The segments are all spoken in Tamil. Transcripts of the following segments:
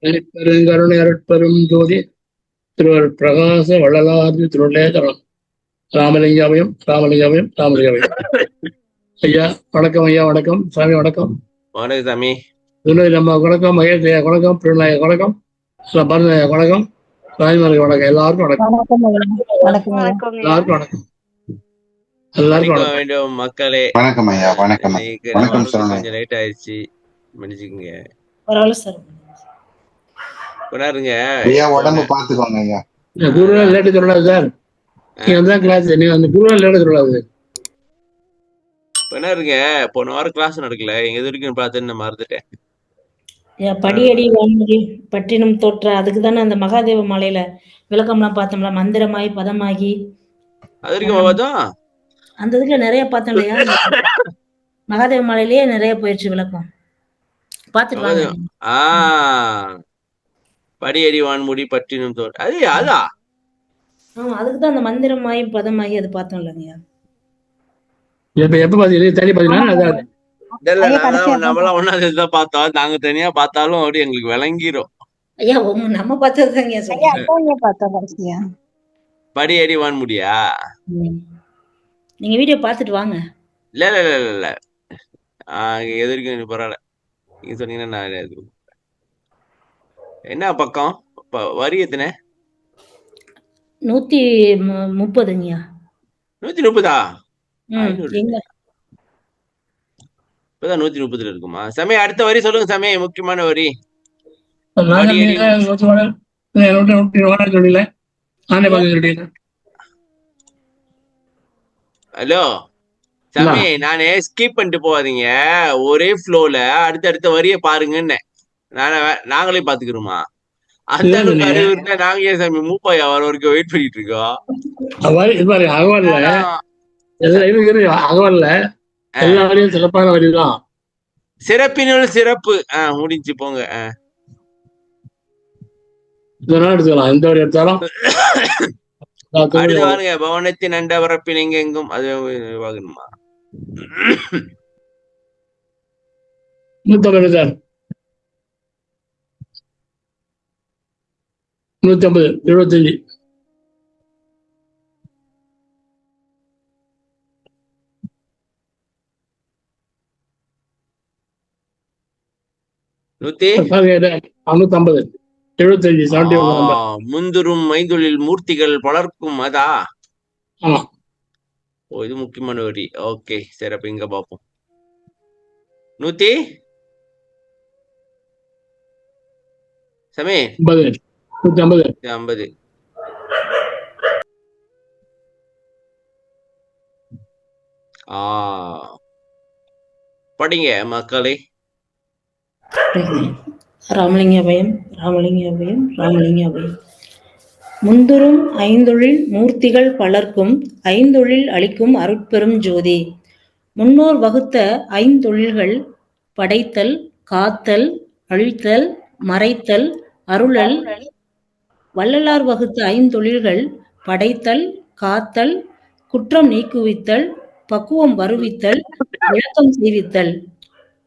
பெருங்கருணை அருட்பெரும் ஜோதி திருவர் பிரகாச வள்ளலாதி திருநேசரம் ராமலிங்காவையும் ராமலிங்காவையும் ராமலிங்காவையும். ஐயா வணக்கம், ஐயா வணக்கம், சாமி வணக்கம். வணக்கம் சாமி. நம்ம வணக்கம், மகேஷ் ஐயா வணக்கம், பிருநாய வணக்கம், பரத வணக்கம், சாமிமாருக்கு வணக்கம், எல்லாருக்கும் வணக்கம். எல்லாருக்கும் வணக்கம். எல்லாருக்கும் வேண்டும் மக்களே. வணக்கம் ஐயா. வணக்கம். வணக்கம் சார். கொஞ்சம் லேட் ஆயிடுச்சு, மன்னிச்சுக்கங்க. கொண்டாருங்க ஐயா, உடம்பு பாத்துக்கோங்க ஐயா. குருவா லேட்டு சொல்லலாது சார், நீங்க தான் கிளாஸ், நீங்க அந்த குருவா லேட்டு சொல்லலாது. கொண்டாருங்க, போன வாரம் கிளாஸ் நடக்கல, எங்க எது வரைக்கும் பார்த்துன்னு நான் மறந்துட்டேன். படியடி வான்முடி பற்றினும் தோற்ற, அதுக்கு தானே அந்த மகாதேவ மாலையில விளக்கம்லாம் பார்த்தோம்ல, மந்திரமாய் பதமாகி அது வரைக்கும் பார்த்தோம். அந்த இதுல நிறைய பார்த்தோம் இல்லையா, மகாதேவ மாலையிலேயே நிறைய போயிடுச்சு விளக்கம், பார்த்துட்டு படியடி வான்முடி பற்றினும் தோற்ற, அது அதா அதுக்குதான் அந்த மந்திரமாய் பதமாகி அது பார்த்தோம் இல்லையா. எப்ப பாத்தீங்க தனி பாத்தீங்கன்னா நம்மளாம் ஒன்னாதான் பார்த்தோம், நாங்க தனியா பார்த்தாலும் அப்படி எங்களுக்கு விளங்கிரும். ஐயா நம்ம பார்த்ததுதாங்க படி அடி வான்முடியா, நீங்க வீடியோ பார்த்துட்டு வாங்க. இல்ல இல்ல இல்ல இல்ல இல்ல எதிர்க்கும் பரவாயில்ல, நீங்க சொன்னீங்கன்னா நான் என்ன பக்கம் வரி எத்தனை? 130ங்கய்யா. 130? இப்பதான் 130 இருக்குமா? சமய அடுத்த வரி சொல்லுங்க சமய, முக்கியமான வரி. ஹலோ சமய, நானே ஸ்கிப் பண்ணிட்டு போவாதீங்க, ஒரே ஃப்ளோல அடுத்த வரிய பாருங்கன்னு நாங்களே பாத்துக்கிறோமா? அந்த அளவுக்கு நாங்க ஏன் சாமி மூப்பாய் வர வரைக்கும் வெயிட் பண்ணிட்டு இருக்கோம். சிறப்பான வரிதான், சிறப்பினுள் சிறப்பு. முடிஞ்சு போங்க. எடுத்துக்கலாம், எந்த வரி எடுத்தாலும். அடுத்து பாருங்க, பவனத்தின் அண்டவரப்பின் எங்கெங்கும், அது வாங்கணுமா? 150 சார், 150, 75. முந்துரும் மைந்தொழில் மூர்த்திகள் பலர்க்கும், அதா? ஓ, இது முக்கியமான வரி. ஓகே சரி, அப்ப இங்க பாப்போம். 150 சமே 150. படிங்க மக்களே. ராமலிங்காபயம் ராமலிங்காபயம் ராமலிங்காபயம். முந்துரும் ஐந்தொழில் மூர்த்திகள் பலர்க்கும் ஐந்தொழில் அளிக்கும் அருட்பெரும் ஜோதி. முன்னோர் வகுத்த ஐந்தொழில்கள் படைத்தல், காத்தல், அழித்தல், மறைத்தல், அருளல். வள்ளலார் வகுத்த ஐந்தொழில்கள் படைத்தல், காத்தல், குற்றம் நீக்குவித்தல், பக்குவம் வருவித்தல், விளக்கம் செய்வித்தல்.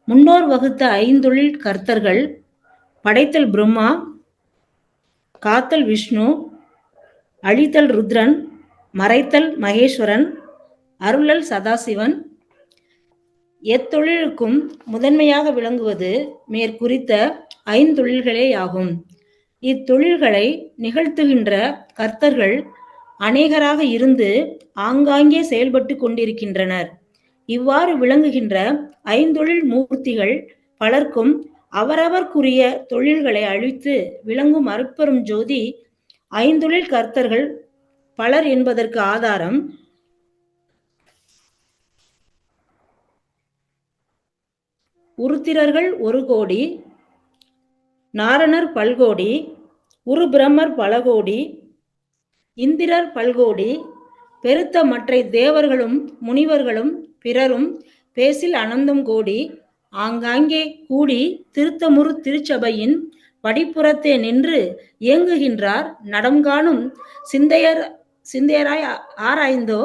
முன்னோர் வகுத்த ஐந்தொழில் கர்த்தர்கள் படைத்தல் பிரம்மா, காத்தல் விஷ்ணு, அழித்தல் ருத்ரன், மறைத்தல் மகேஸ்வரன், அருளல் சதாசிவன். எத்தொழிலுக்கும் முதன்மையாக விளங்குவது மேற்குறித்த ஐந்தொழில்களேயாகும். இத்தொழில்களை நிகழ்த்துகின்ற கர்த்தர்கள் அநேகராக இருந்து ஆங்காங்கே செயல்பட்டு கொண்டிருக்கின்றனர். இவ்வாறு விளங்குகின்ற ஐந்தொழில் மூர்த்திகள் பலர்க்கும் அவரவர்க்குரிய தொழில்களை அழித்து விளங்கும் அருட்பெரும் ஜோதி ஐந்தொழில் கர்த்தர்கள் பலர் என்பதற்கு ஆதாரம் உருத்திரர்கள் 1 கோடி, நாரணர் பல்கோடி, உரு பிரம்மர் பல கோடி, இந்திரர் பல்கோடி, பெருத்த மற்ற தேவர்களும் முனிவர்களும் பிறரும் பேசில் அனந்தம் கோடி ஆங்காங்கே கூடி திருத்தமுறு திருச்சபையின் படிப்புறத்தே நின்று இயங்குகின்றார் நடம்காணும் சிந்தையராய் ஆராய்ந்தோ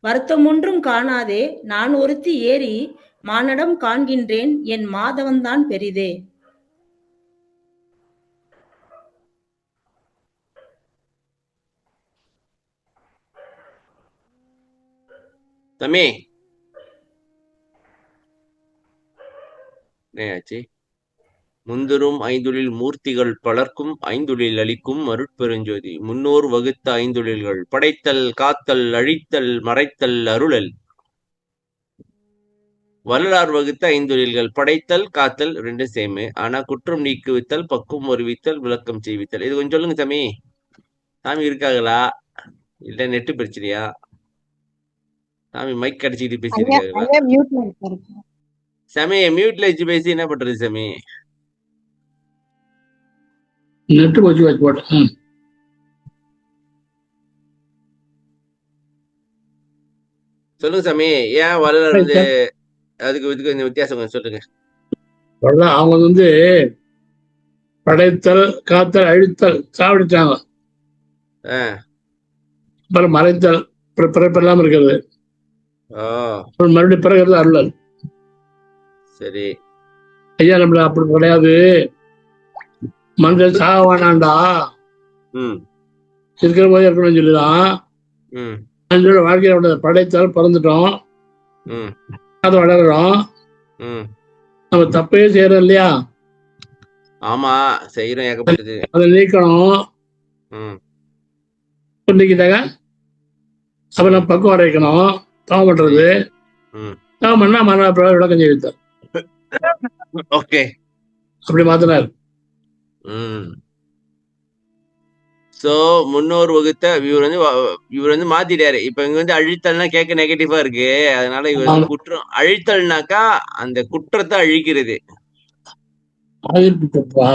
வருத்தமொன்றும் காணாதே நான் ஒருத்தி ஏறி மானடம் காண்கின்றேன் என் மாதவன்தான் பெரிதே. தம்பி ஆச்சு. முந்தரும் ஐந்தொழில் மூர்த்திகள் பலர்க்கும் ஐந்தொழில் அளிக்கும் அருட்பெருஞ்சோதி. முன்னோர் வகுத்த ஐந்தொழில்கள் படைத்தல் காத்தல் அழித்தல் மறைத்தல் அருளல். வள்ளலார் வகுத்த ஐந்தொழில்கள் படைத்தல் காத்தல் ரெண்டும் சேமு. ஆனா குற்றம் நீக்குவித்தல் பக்குவம் வருவித்தல் விளக்கம் செய்வித்தல். இது கொஞ்சம் சொல்லுங்க சாமி. சாமி இருக்காங்களா இல்ல நெட்டு பிரச்சனையா? சாமி மைக் அடிச்சுக்கிட்டு பேசியிருக்காங்களா? சாமி மியூட்ல வச்சு பேசி என்ன பண்றது சாமி? நெட்டு வச்சு வச்சு போட்டேன். சொல்லுங்க சாமி. ஏன் வள்ளலார் வந்து அதுக்கு இதுக்கு கொஞ்சம் வித்தியாசம் கொஞ்சம் சொல்லுங்க. அவங்க வந்து படைத்தல் காத்தல் அழித்தல் சாப்பிடுச்சாங்க. அப்புறம் மறைத்தல் பிறப்பெல்லாம் இருக்கிறது. மறுபடியும் பிறகு அருளல். சரி ஐயா நம்மள அப்படி கிடையாது. மனிதன் சாக வேணாண்டா, இருக்கிற போது இருக்கணும்னு சொல்லிதான் வாழ்க்கையில படைத்தல் பிறந்துட்டோம், அதை வளர்றோம். நம்ம தப்பே செய்யறோம் இல்லையா? ஆமா செய்யறோம், ஏகப்பட்டது. அதை நீக்கணும். புரிஞ்சுக்கிட்டாங்க. அப்ப நம்ம பக்குவம் வரைக்கணும். தவம் பண்றது, தவம் பண்ணா மன விளக்கம் செய்வித்தார். ஓகே அப்படி மாத்தினார். சோ முன்னோர் வகுத்த இவர் வந்து மாத்திட்டாரு. இப்ப இங்க வந்து அழித்தல்னா கேட்க நெகட்டிவா இருக்கு. அதனால இவர் வந்து குற்றம் அழித்தல்னாக்கா அந்த குற்றத்தை அழிக்கிறது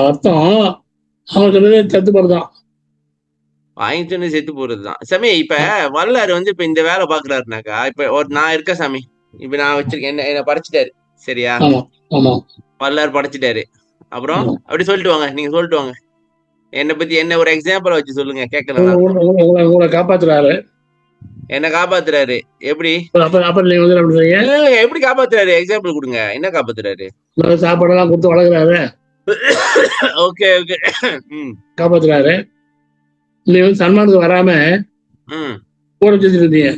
அர்த்தம். அவங்களுக்கு செத்து போறதுதான், வாங்கிட்டு செத்து போறதுதான் சாமி. இப்ப வள்ளலார் வந்து இப்ப இந்த வேலை பாக்குறாருனாக்கா, இப்ப நான் இருக்க சாமி, இப்ப நான் வச்சிருக்கேன், என்ன படைச்சிட்டாரு சரியா? வள்ளலார் படைச்சிட்டாரு. அப்புறம் அப்படி சொல்லிட்டு வாங்க, நீங்க சொல்லிட்டு வாங்க. என்னை பத்தி என்ன ஒரு எக்ஸாம்பிள் வச்சு சொல்லுங்க, கேட்கலாம். உங்களை காப்பாத்துறாரு. என்ன காப்பாத்துறாரு? எப்படி எப்படி காப்பாத்துறாரு? எக்ஸாம்பிள் கொடுங்க. என்ன காப்பாத்துறாரு? சாப்பாடு எல்லாம் கொடுத்து வளர்க்குறாரு. Okay okay காப்பாத்துறாரு. நீங்க வந்து சன்மானத்துக்கு வராம கூட செஞ்சுட்டு இருந்தீங்க.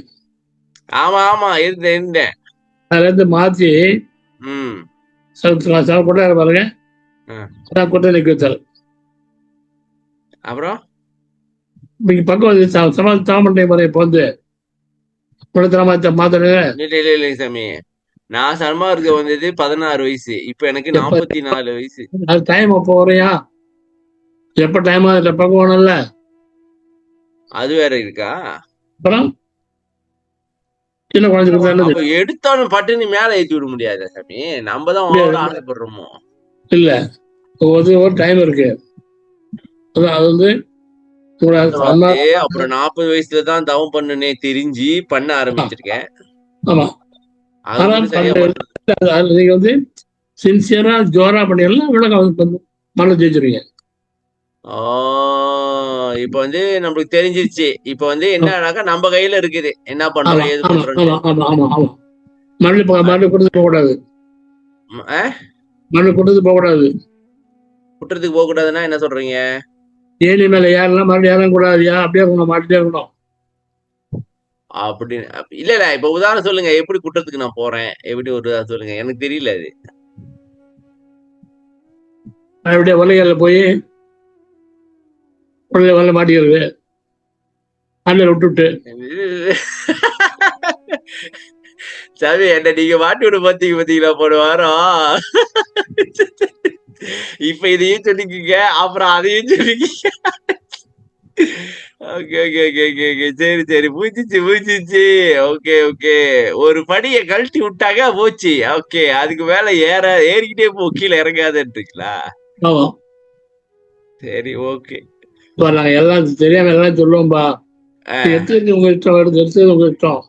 ஆமா ஆமா இருந்தேன். அதுல இருந்து மாத்தி கொட்டாரு பாருங்க, கொட்டை நிக்க வச்சாரு. அப்புறம் பக்கம் சாமண்டை முறை இப்ப வந்து இல்ல சாமி, நான் சன்மார்க்க வந்தது 16 வயசு. இப்ப எனக்கு 44 வயசு. அது டைம் அப்போ வரையா? எப்ப டைம் பக்குவம்ல அது வேற இருக்கா? அப்புறம் சின்ன குழந்தை எடுத்தாலும் பட்டுன்னு மேல ஏற்றி விட முடியாது சாமி. நம்ம தான் ஆசைப்படுறோமோ இல்ல, ஒரு டைம் இருக்கு. அது வந்து அப்புறம் 40 வயசுலதான் தவம் பண்ணுனே தெரிஞ்சு பண்ண ஆரம்பிச்சிருக்கேன். ஆமா, நீங்க வந்து சின்சியரா ஜோரா பண்ணிடலாம், விளக்கம் மன ஜெயிச்சிருவீங்க. இப்ப வந்து நம்மளுக்கு தெரிஞ்சிருச்சு. இப்ப வந்து என்னன்னாக்கா நம்ம கையில இருக்குது, என்ன பண்றோம் ஏது பண்றோம். மண்ணு கொடுத்து போக கூடாது. மண்ணு கொடுத்து போக கூடாது. குற்றத்துக்கு போக கூடாதுன்னா என்ன சொல்றீங்க? ஏனி மேல யாரெல்லாம் மறுபடியும் யாரும் கூடாதுயா, அப்படியே மாட்டிட்டே இருக்கணும் அப்படின்னு. இல்ல இப்ப உதாரணம் சொல்லுங்க, எப்படி குற்றத்துக்கு நான் போறேன், எப்படி ஒரு சொல்லுங்க, எனக்கு தெரியல. அது அப்படியே உலகையில போய் உள்ள மாட்டிக்கிறது, அண்ணன் விட்டுவிட்டு. சாமி என்ன நீங்க மாட்டி விட பாத்தீங்களா போன வாரம்? இப்ப இதையும் சொல்லிக்கீங்க, அப்புறம் அதையும் சொல்லிக்கீங்க. சரி பூச்சிச்சு. ஓகே ஒரு படியை கழட்டி விட்டாங்க போச்சு. ஓகே, அதுக்கு மேல ஏறிக்கிட்டே போ, கீழே இறங்காதுன்றீங்களா? சரி ஓகே, எல்லாம் தெரியாம எல்லாம் சொல்லுவோம்பா. எடுத்து உங்க இஷ்டம், எடுத்து உங்க இஷ்டம்.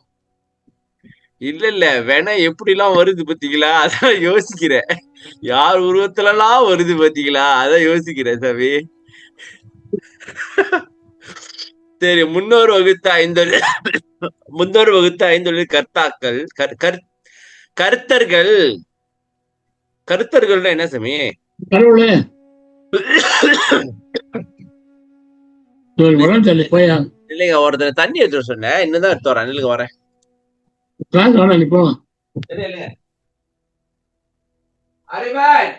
இல்ல வேணா எப்படி எல்லாம் வருது பாத்தீங்களா, அதான் யோசிக்கிறேன். யார் உருவத்துல எல்லாம் வருது பாத்தீங்களா, அதான் யோசிக்கிறேன் சாமி. சரி, முன்னோர் வகுத்த ஐந்தொழில் கர்த்தாக்கள் கருத்தர்கள்னா என்ன சாமி? இல்லைங்க, ஒருத்தர் தண்ணி எடுத்து சொன்னேன், இன்னும் தான் எடுத்து வரேன். இல்லைங்க வரேன். கிளாஸ் வேணாம் நீ போலாம். தெரியல. அறிவன்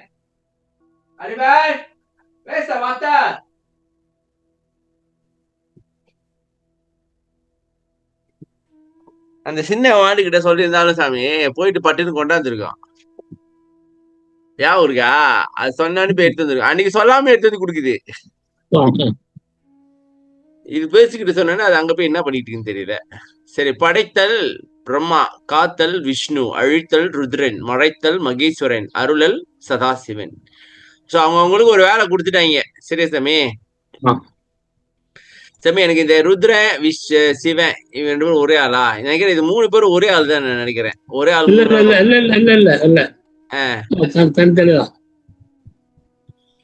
அறிவன் பேச வாத்தா. அந்த சின்ன வாண்டுகிட்ட சொல்லியிருந்தாலும் சாமி போயிட்டு பட்டுன்னு கொண்டாந்துருக்கோம். ஞாபகம் இருக்கா? அது சொன்னான்னு போய் எடுத்து வந்துருக்கோம். அன்னைக்கு சொல்லாம எடுத்து வந்து கொடுக்குது. இது பேசிக்கிட்டு சொன்னா அது அங்க போய் என்ன பண்ணிட்டு இருக்குன்னு தெரியல. சரி, படைத்தல் பிரம்மா, காத்தல் விஷ்ணு, அழித்தல் ருத்ரன், மறைத்தல் மகேஸ்வரன், அருளல் சதாசிவன். சோ அவங்களுக்கு ஒரு வேலை கொடுத்துட்டாங்க. சரியா சாமி? சாமி எனக்கு இந்த ருத்ர சிவன் இவன் 2 பேரும் ஒரே ஆளா நினைக்கிறேன். இது 3 பேரும் ஒரே ஆள் தான் நான் நினைக்கிறேன். ஒரே ஆள்.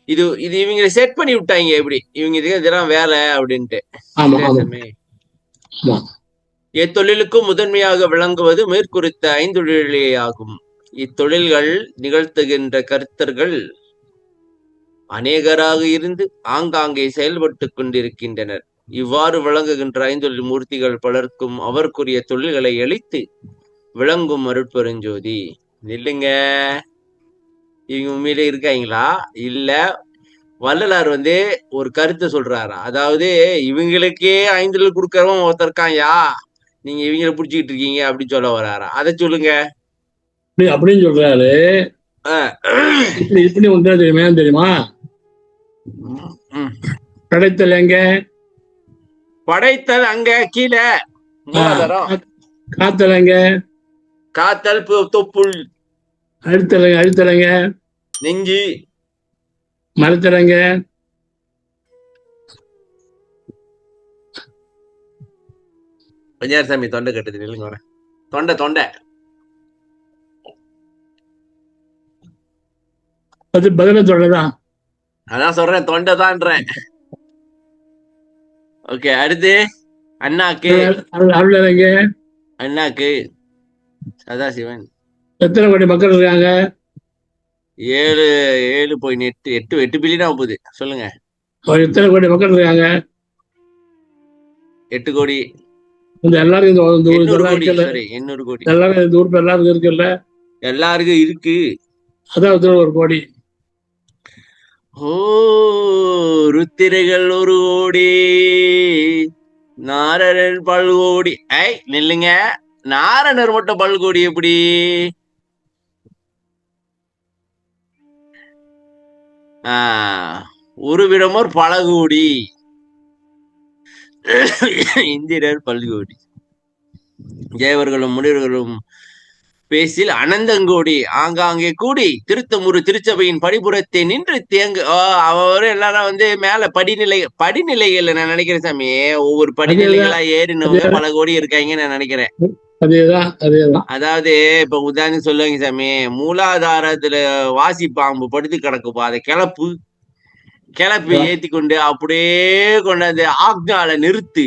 இது இது இவங்க செட் பண்ணி விட்டாங்க. எப்படி இவங்க இதெல்லாம் வேலை அப்படின்ட்டு. எத்தொழிலுக்கும் முதன்மையாக விளங்குவது மேற்குறித்த 5 தொழிலே ஆகும். இத்தொழில்கள் நிகழ்த்துகின்ற கர்த்தர்கள் அநேகராக இருந்து ஆங்காங்கே செயல்பட்டு கொண்டிருக்கின்றனர். இவ்வாறு விளங்குகின்ற 5 மூர்த்திகள் பலருக்கும் அவருக்குரிய தொழில்களை அளித்து விளங்கும் அருட்பெருஞ்சோதி. இல்லைங்க, இவங்க உண்மையிலே இருக்காங்களா? இல்ல வள்ளலார் ஒரு கருத்தை சொல்றாரா? அதாவது இவங்களுக்கே 5 கொடுக்கறவன் ஒருத்தருக்காயா, நீங்க இவங்களை புடிச்சுக்கிட்டு இருக்கீங்க அப்படின்னு சொல்ல வராரா? அதை சொல்லுங்க அப்படின்னு சொல்றாரு. இப்படி ஒன்றா தெரியுமா? படைத்தல் எங்க? படைத்தல் அங்க கீழே. காத்தல் எங்க? காத்தல் தொப்புள். அழுத்தலைங்க நெஞ்சு. மறுத்தலைங்க சாமி. தொண்டை கட்டுது, நில்லுங்க வரேன். தொண்டை அது பதில தொண்டைதான். அதான் சொல்றேன், தொண்டை தான்றேன். ஓகே, அடுத்து அண்ணாக்கு. அருளலைங்க அண்ணாக்கு சதாசிவன். எத்தனை கோடி மக்கள் இருக்காங்க? 7.8 பில்லியன் போகுது. சொல்லுங்க. எத்தனை கோடி மக்கள் இருக்காங்க? 8 கோடி. எல்லாருக்கும் 800 கோடி. எல்லாருக்கும் இருக்குல்ல? எல்லாருக்கும் இருக்கு. அதான் 1 கோடி. ஓ, ருத்திரைகள் 1 கோடி, நாரணர் 10 கோடி. நில்லுங்க, நாரணர் மட்டும் 10 கோடி எப்படி? உருவிடமோர் 10 கோடி, இந்திரர் 10 கோடி, தேவர்களும் முனிவர்களும் பேசில் அனந்தங்கோடி ஆங்காங்கே கூடி திருத்தமுரு திருச்சபையின் படிப்புறத்தை நின்று தேங்கு. அவரும் எல்லாரும் மேல படிநிலைகள் நான் நினைக்கிறேன் சாமி. ஒவ்வொரு படிநிலைகளா ஏறினவங்க 10 கோடி இருக்காங்க நான் நினைக்கிறேன். அதாவது இப்ப உதாரணம் சொல்லுவாங்க சாமி, மூலாதாரத்துல வாசி பாம்பு படுத்து கிடக்குப்பா, அதை கிளப்பி ஏத்தி கொண்டு அப்படியே கொண்டாந்து ஆக்ஞால நிறுத்து,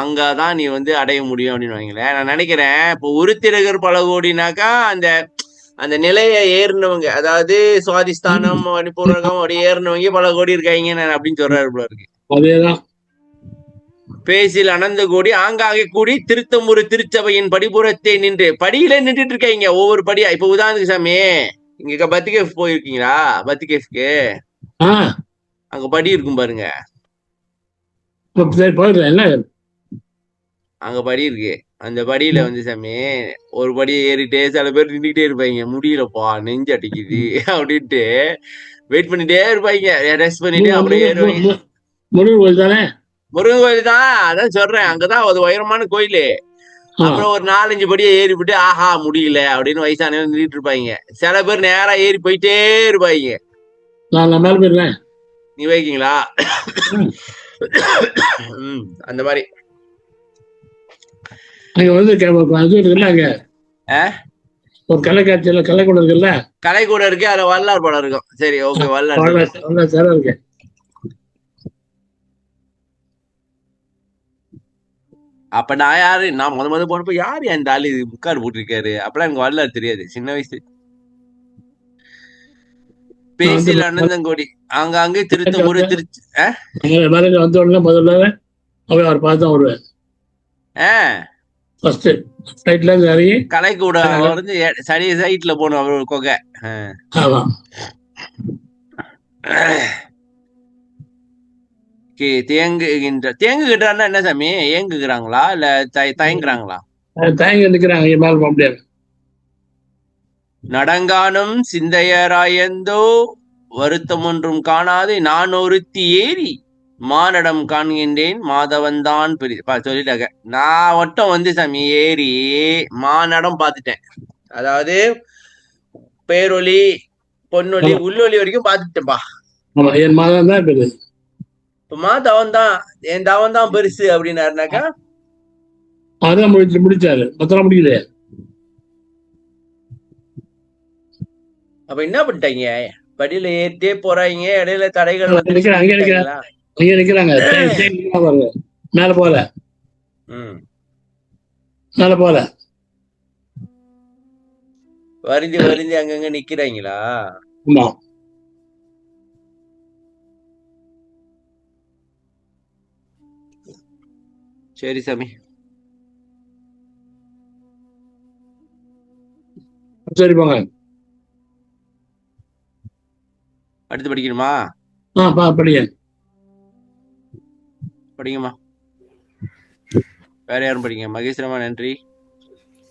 அங்கதான் நீ அடைய முடியும் அப்படின்னு வைங்களேன். நான் நினைக்கிறேன் இப்போ உருத்திரகர் 10 கோடினாக்கா அந்த நிலைய ஏறினவங்க, அதாவது சுவாதிஸ்தானம் மணிப்பூரகம் அப்படி ஏறினவங்க 10 கோடி இருக்காங்க அப்படின்னு சொல்றாரு போல இருக்கு. அதேதான். பேசில் அனந்த கோடி ஆங்காங்கே கூடி திருத்தமுரு திருச்சபையின் படிப்புறத்தை நின்று, படியில நின்றுட்டு இருக்காங்க ஒவ்வொரு படியா. இப்ப உதாரணத்துக்கு சாமி, இங்க பத்திகேஃப் போயிருக்கீங்களா? பத்திகேஃப்க்கு அங்க படி இருக்கும் பாருங்க. அங்க படி இருக்கு. அந்த படியில சாமி ஒரு படியை ஏறிட்டே சில பேர் நின்றுகிட்டே இருப்பாங்க. முடியலப்பா, நெஞ்சு அடிக்குது அப்படின்ட்டு வெயிட் பண்ணிட்டே இருப்பாங்க. ரெஸ்ட் பண்ணிட்டு அப்படியே ஏறுவாங்க. முருகன் கோயில் தான், அதான் சொல்றேன். அங்கதான் ஒரு உயரமான கோயிலு. அப்புறம் ஒரு 4-5 படியை ஏறி விட்டு ஆஹா முடியல அப்படின்னு வயசானவங்க நின்றுட்டு இருப்பாங்க. சில பேர் நேரா ஏறி போயிட்டே இருப்பாங்க. நீ வைக்கீங்களா? அந்த மாதிரி ஒரு கலைக்காட்சியில கலைக்கூடம் இருக்குல்ல? கலைக்கூடம் இருக்கு, அதுல வல்லார் படம் இருக்கும். சரி, ஓகே, வல்லார் இருக்கு. அப்ப நான் யாரு? நான் முத போனப்ப யாரு அந்த ஆளு முக்காடு போட்டிருக்காரு? அப்பெல்லாம் எனக்கு வல்லார் தெரியாது, சின்ன வயசு. பேசில் அனந்தங்கோடி ஆங்காங்கே திருத்தமுரு திருச்சி வந்த உடனே முதல்ல அவர் பார்த்து வருவேன். ஃபர்ஸ்ட் ஃபிளைட்ல இருந்து இறங்கி கலைக்கூட வந்து சரி சைட்ல போகணும் அவர் கொகை. ஆமா தேங்குகிட்டாருன்னா என்ன சாமி, ஏங்குகிறாங்களா இல்ல தயங்குறாங்களா? தயங்கி நிக்கிறாங்க, மேல போக முடியாது. நடங்கானும் சிந்தையராயந்தோ வருத்தம் ஒன்றும் காணாது நான் ஒருத்தி ஏறி மானடம் காண்கின்றேன் மாதவன்தான் சொல்லிட்டாங்க. நான் ஒட்டம் வந்து சாமி ஏறி மானடம் பார்த்துட்டேன். அதாவது பேரொலி பொன்னொலி உள்ளொலி வரைக்கும் பார்த்துட்டேன்பா. என் மாதம் தான் பெருசு, மாதவன் தான் என் தவன் தான் பெருசு அப்படின்னாருனாக்கா அதான் முடிச்சாரு, மொத்தம் முடியல. அப்ப என்ன பண்ணிட்டாங்க? படியில ஏறிட்டே போறாங்க, இடையில தடைகள் அங்க நிக்கிறாங்க, மேல போல மேல போல வருந்தி வருந்தி அங்கங்க நிக்கிறாங்களா? ஆமா சரி சாமி, சரி போங்க. அடுத்து படிக்கணுமா? படிங்க படிங்கம்மா. வேற யாரும் படிங்க. மகேஸ்வரமா நன்றி.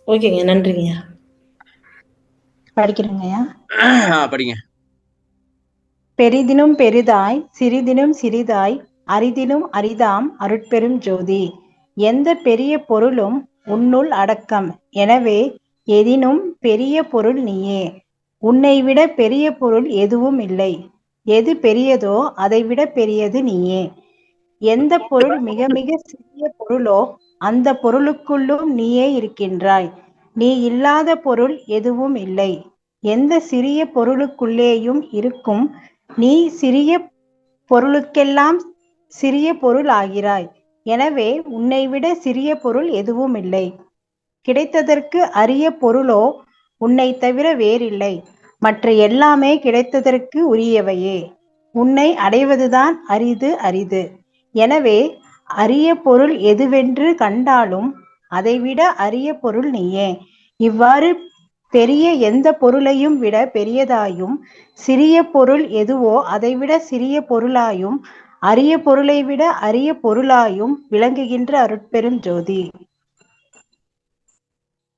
ஓகேங்க, நன்றிங்க. படிக்கிறேங்கய்யா. படிங்க. பெரிதினும் பெரிதாய் சிறிதினும் சிறிதாய் அரிதினும் அரிதாம் அருட்பெரும் ஜோதி. எந்த பெரிய பொருளும் உன்னுள் அடக்கம். எனவே எதினும் பெரிய பொருள் நீயே. உன்னை விட பெரிய பொருள் எதுவும் இல்லை. எது பெரியதோ அதைவிட பெரியது நீயே. எந்த பொருள் மிக மிக சிறிய பொருளோ அந்த பொருளுக்குள்ளும் நீயே இருக்கின்றாய். நீ இல்லாத பொருள் எதுவும் இல்லை. எந்த சிறிய பொருளுக்குள்ளேயும் இருக்கும் நீ சிறிய பொருளுக்கெல்லாம் சிறிய பொருள் ஆகிறாய். எனவே உன்னை விட சிறிய பொருள் எதுவும் இல்லை. கிடைத்ததற்கு அரிய பொருளோ உன்னை தவிர வேறில்லை. மற்ற எல்லாமே கிடைத்ததற்கு உரியவையே. உன்னை அடைவதுதான் அரிது அரிது. எனவே அரிய பொருள் எதுவென்று கண்டாலும் அதைவிட அரிய பொருள் நீயே. இவ்வாறு பெரிய எந்த பொருளையும் விட பெரியதாயும் சிறிய பொருள் எதுவோ அதைவிட சிறிய பொருளாயும் அரிய பொருளை விட அரிய பொருளாயும் விளங்குகின்ற அருட்பெரும் ஜோதி.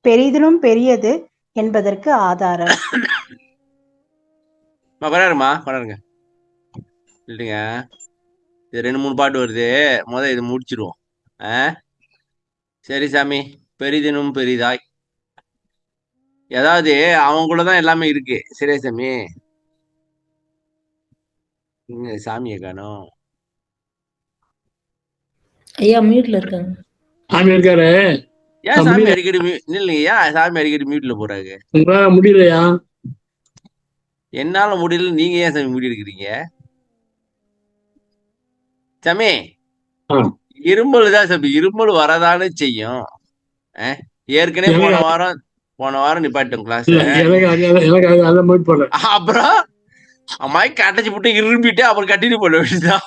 பெரிதிலும் பெரியது என்பதற்கு ஆதாரம். கொண்டாருங்க இல்லைங்க. இது 2-3 பாட்டு வருது, இது முடிச்சிருவோம். சரி சாமி. பெரிதினும் பெரிதாய், ஏதாவது அவங்களுதான் எல்லாமே இருக்கு. சரியா சாமி? சாமியை காணோம். ஐயா மியூட்ல இருக்காங்க. சாமி இருக்காரு. ஏன் சாமி அடிக்கடி இல்லையா? சாமி அடிக்கடி மியூட்ல போறாங்க. முடியலையா? என்னால முடியல, நீங்க ஏன் சாமி மூடி இருக்கிறீங்க? சாமி இருமல் தான் சாமி, இருமல் வரதானே செய்யும். ஏற்கனவே போன வாரம் நிப்பாட்டும் கிளாஸ். அப்புறம் அம்மாய்க்கு அடைச்சு போட்டு இரும்பிட்டு அப்புறம் கட்டிட்டு போட வேண்டியதுதான்.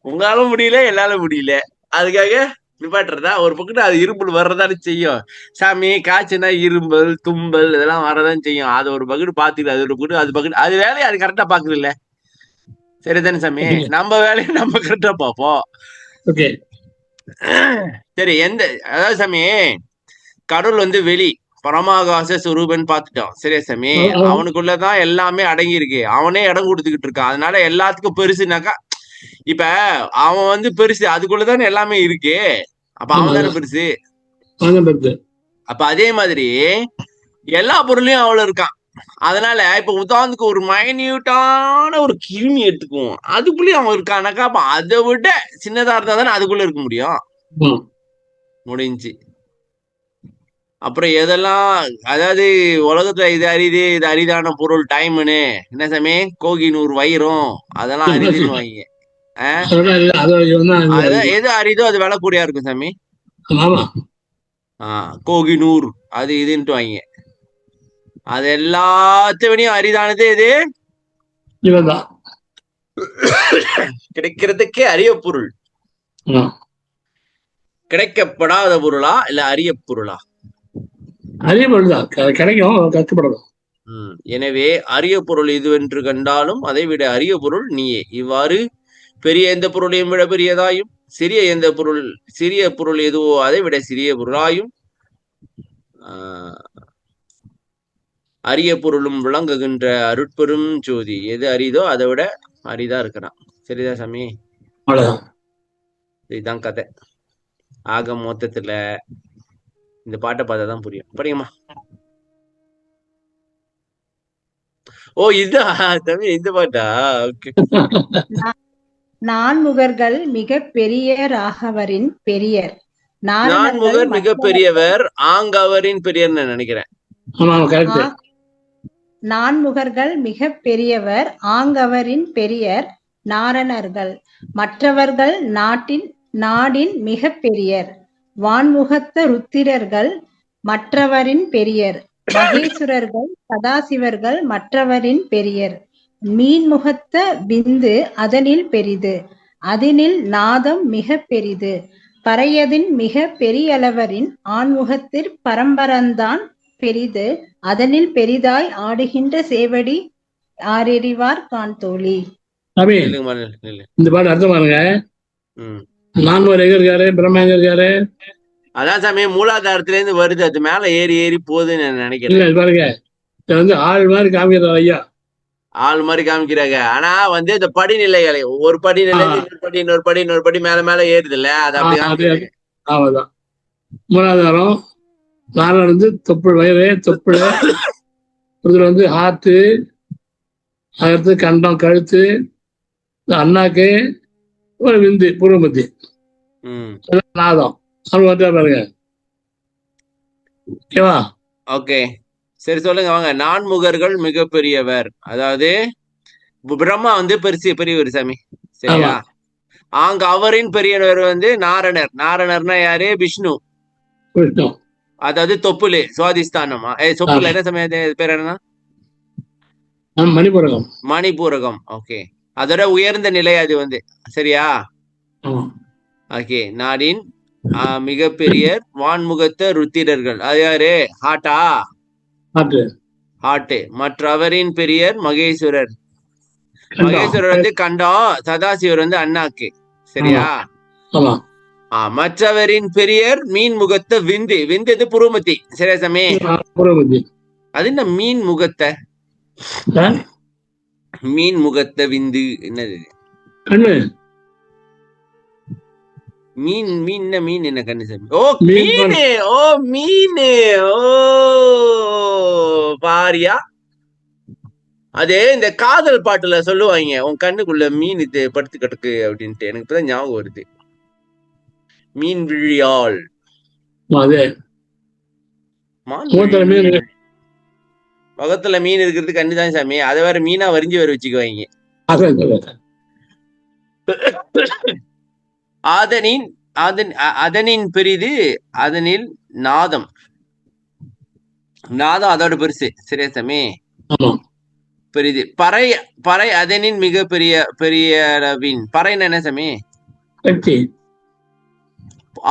உங்களால முடியல, என்னால முடியல, அதுக்காக நிப்பாட்டுறதா? ஒரு பக்கத்து அது இரும்பல் வர்றதானே செய்யும். சாமி காய்ச்சனா இரும்பல் தும்பல் இதெல்லாம் வரதான் செய்யும். அது ஒரு பக்கத்து பாத்துக்கல, அது ஒரு பக்கத்து அது பக்கத்து அது வேலையை அது கரெக்டா பாக்குது இல்ல. சரிதானே சாமி? நம்ம வேலையை நம்ம கரெக்டா பார்ப்போம். சரி. அதாவது சாமி கடவுள் வந்து வெளி பரமாகாச சுரூபன் பாத்துட்டோம். சரியா சாமி? அவனுக்குள்ளதான் எல்லாமே அடங்கி இருக்கு. அவனே இடம் கொடுத்துக்கிட்டு இருக்கான். அதனால எல்லாத்துக்கும் பெருசுனாக்கா, இப்ப அவன் வந்து பெருசு, அதுக்குள்ளதானே எல்லாமே இருக்கு. அப்ப அவன் தானே பெருசு. அப்ப அதே மாதிரி எல்லா பொருளையும் அவ்வளவு இருக்கான். அதனால இப்ப உதாரணத்துக்கு ஒரு மைன்யூட்டான ஒரு கிருமி எடுத்துக்குவோம், அதுக்குள்ளேயும் அவன் இருக்கானாக்கா, அப்ப அதை விட சின்னதா இருந்தா தானே அதுக்குள்ள இருக்க முடியும். முடிஞ்சு. அப்புறம் எதெல்லாம், அதாவது உலகத்துல இது அரிது, இது அரிதான பொருள் டைம்னு என்ன சாமி? கோகினூர் வைரம் அதெல்லாம் அரிதுன்னு வாங்க. எது அரிதோ அது விலை கூடியா இருக்கும் சாமி. கோகினூர் அது இதுன்ட்டு வாங்க. அது எல்லாத்தையும் அரிதானது எது? கிடைக்கிறதுக்கே அரிய பொருள் கிடைக்கப்படாத பொருளா இல்ல அரிய பொருளா? அரிய பொருள் தான், கிடைக்கும், கஷ்டப்படணும். எனவே அரிய பொருள் இதுவென்று கண்டாலும் அதை விட அரிய பொருள் நீயே. இவ்வாறு பெரிய எந்த பொருளையும் விட பெரியதாயும், சிறிய பொருள் எதுவோ அதை விட சிறிய பொருளாயும், அரிய பொருளும் விளங்குகின்ற அருட்பெரும் ஜோதி. எது அரிதோ அதை விட அரிதா இருக்கிறான். சரிதா சாமி? அவ்வளவுதான். இதுதான் கதை. ஆக மொத்தத்துல இந்த பாட்டை பார்த்தாதான் புரியும். படிங்கம்மா. ஓ இதுதான் தம்பி, இந்த பாட்டா? ஓகே. நான்முகர்கள் மிக பெரிய ராகவரின் பெரியர். நான்முகர் மிக பெரியவர், ஆங்கவரின் பெரியர்னு நினைக்கிறேன். நான்முகர்கள் மிக பெரியவர், ஆங்கவரின் பெரியர் நாரணர்கள். மற்றவர்கள் நாடின் மிக பெரியர். வான்முகத்த ருத்திரர்கள் மற்றவரின் பெரியர். மகேசுரர்கள் சதாசிவர்கள் மற்றவரின் பெரியர். மீன்முகத்த விந்து அதனில் பெரிது, அதனில் நாதம் மிக பெரிது. பறையதின் மிக பெரியளவரின் ஆண்முகத்திற் பரம்பரந்தான் பெரிது, அதனில் பெரிதாய் ஆடுகின்ற சேவடி ஆரெறிவார் கான் தோழி. இந்த பாட்டு அர்த்தம் பாருங்க. நான்முகர் எங்க இருக்காரு, பிரம்மா எங்க இருக்காரு? அதான் சாமி மூலாதாரத்துல இருந்து வருது, அது மேல ஏறி ஏறி போகுதுன்னு நினைக்கிறேன். பாருங்க, இது வந்து ஆள் மாதிரி காமிக்கிறார் ஐயா, ஆள் மாதிரி காமிக்கிறாங்க. ஆனா வந்து இந்த படிநிலைகளை ஒரு படிநிலை இன்னொரு படி மேல மேல ஏறுது இல்ல, அது அப்படி. ஆமாதான். மூலாதாரம் நாரம் வந்து தொப்புள், வயிறு தொப்புள், ஒருத்தர் வந்து ஹார்ட்டு, அடுத்து கண்டம், கழுத்து, அண்ணாக்கு, ஒரு விந்து பூர்வமத்தி, நாதம் பாருங்க. ஓகேவா? ஓகே சரி சொல்லுங்க வாங்க. நான்முகர்கள் மிக பெரியவர், அதாவது பிரம்மா வந்து பெரியவர் சாமி, சரியா? அங்க அவரின் பெரியவர் வந்து நாரணர். நாரணர்னா யாரு? விஷ்ணு. அதாவது தொப்புலு, சுவாதிஸ்தானமா தொப்புல என்ன சமயம் பேர் என்ன? மணிபூரகம். மணிபூரகம். ஓகே, அதோட உயர்ந்த நிலை அது வந்து, சரியா? ஓகே. நாடின் மிக பெரியர், வான்முகத்த ருத்திரர்கள், அது யாரு? ஹாட்டா? ஹாட்டு. மற்றவரின் பெரியர் மகேஸ்வரர். மகேஸ்வரர் வந்து கண்டம், சதாசிவர் வந்து அண்ணாக்கு, சரியா? மற்றவரின் பெரியர் மீன் முகத்த விந்து. விந்து இது புருமதி, சரியா சாமி? அது என்ன மீன் முகத்த? மீன் முகத்த விந்து என்னது? மீன் என்ன கண்ணு சாமி? ஓ மீனு, ஓ மீனு, ஓ பாரியா. அதே இந்த காதல் பாட்டுல சொல்லுவாங்க, உன் கண்ணுக்குள்ள மீன் இது படுத்து கிடக்கு அப்படின்ட்டு. எனக்கு இப்பதான் ஞாபகம் வருது. மீன் விழியாள். முகத்துல மீன் இருக்கிறது கண்ணுதான் சாமி. அதை வேற மீனா வரிஞ்சு வேற வச்சுக்குவாங்க. அதனின் பெரிது, அதனில் நாதம். நாதம் அதோட பெருசு, சரியா சாமி? பெரிது. பறை அதனின் மிக பெரியவின். பறைன்னு என்ன சாமி?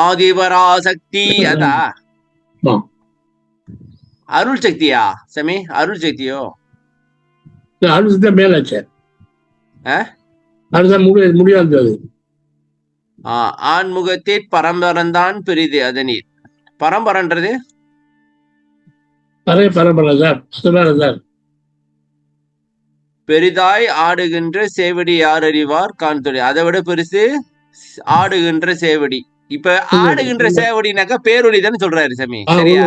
ஆதிபராசக்தி. அதா அருள் சக்தியா சாமி? அருள் சக்தியோ? அருள் சக்தி மேலாச்சு, முடியாது. ஆண்முகத்தில் பரம்பரந்தான் பெரிது, அதனில். பரம்பரன்றது பெரிதாய் ஆடுகின்ற சேவடி யார் அறிவார் காண்தொழி. அதை விட பெருசு ஆடுகின்ற சேவடி. இப்ப ஆடுகின்ற சேவடினாக்கா பேரொழி தானே சொல்றாரு சாமி, சரியா?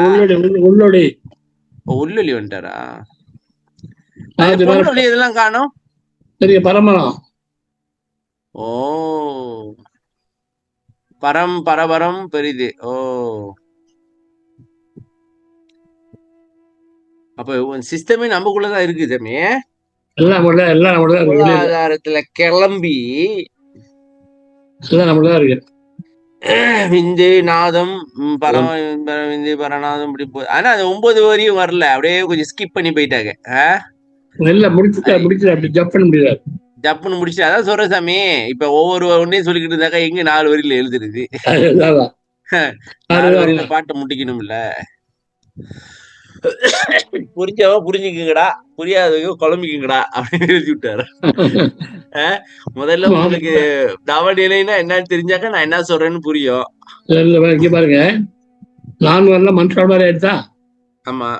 உள்ளொலி வந்துட்டாரா? இதெல்லாம் காணும். ஓ பரபரம் பெரிது. ஓ அப்ப சிஸ்டமே நமக்குள்ளதான் இருக்கு சாமி. பொருளாதாரத்துல கிளம்பி விந்து நாதம் விந்து பரநாதம் இப்படி போகுது. ஆனா அது 9 வரையும் வரல, அப்படியே கொஞ்சம் ஸ்கிப் பண்ணி போயிட்டாங்க. ஜப்புன்னு முடிச்சு. அதான் சொல்ற சாமி, இப்ப ஒவ்வொரு ஒன்னையும் சொல்லிக்கிட்டு இருந்தாக்கா எங்க 4 வரியில எழுதுறது? 4 வரியில பாட்டை முட்டிக்கணும்ல. புரிஞ்சவ புரிஞ்சுக்குங்கடா, புரியாதவங்க குழம்பிக்குங்கடா அப்படின்னு எழுதி விட்டாரு. முதல்ல உங்களுக்கு தவநிலைன்னா என்னன்னு தெரிஞ்சாக்கா நான் என்ன சொல்றேன்னு புரியும். இங்க பாருங்க, 4 வரல மனுஷன் மாதிரி ஆயிடுச்சா? ஆமா,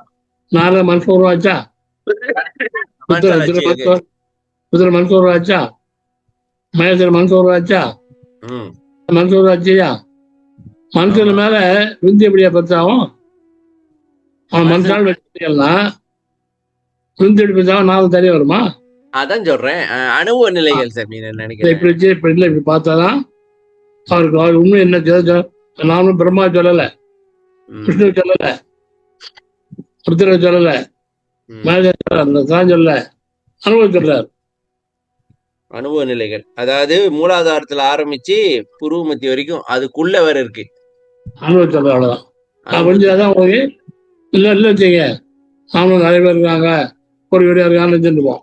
4 மனுஷன் உருவாச்சா? குதிரை மனுஷன் உருவாச்சா? மகேந்திர மனுஷன் உருவாச்சா? மனுஷன் உருவாச்சியா? மனுஷன் மேல விந்து எப்படியா பெருசாகும்? மனுஷால் வச்சுக்கலாம், விந்து எப்படி பெருசாகும்? 4 தனி வருமா? அதான் சொல்றேன், அனுபவ நிலைகள் சாமி. நினைக்கிறேன் இப்படி பார்த்தாதான் அவருக்கு உண்மை என்ன. நானும் பிரம்மா சொல்லல, விஷ்ணு சொல்லல, ருத்ர சொல்லல, சொல்லல, அனுபவம் சொல்றாரு. அனுபவ நிலைகள் அதாவது மூலாதாரத்துல ஆரம்பிச்சு புருவ மத்தி வரைக்கும் அதுக்குள்ள வேற இருக்கு. அனுபவம் சொல்ற அவ்வளவுதான். நான் புரிஞ்சாதான் உங்களுக்கு இல்ல இல்ல வச்சுங்க. நானும் நிறைய பேர் இருக்காங்க, ஒரு வீடியோ இருக்கான்னு வச்சுருப்போம்.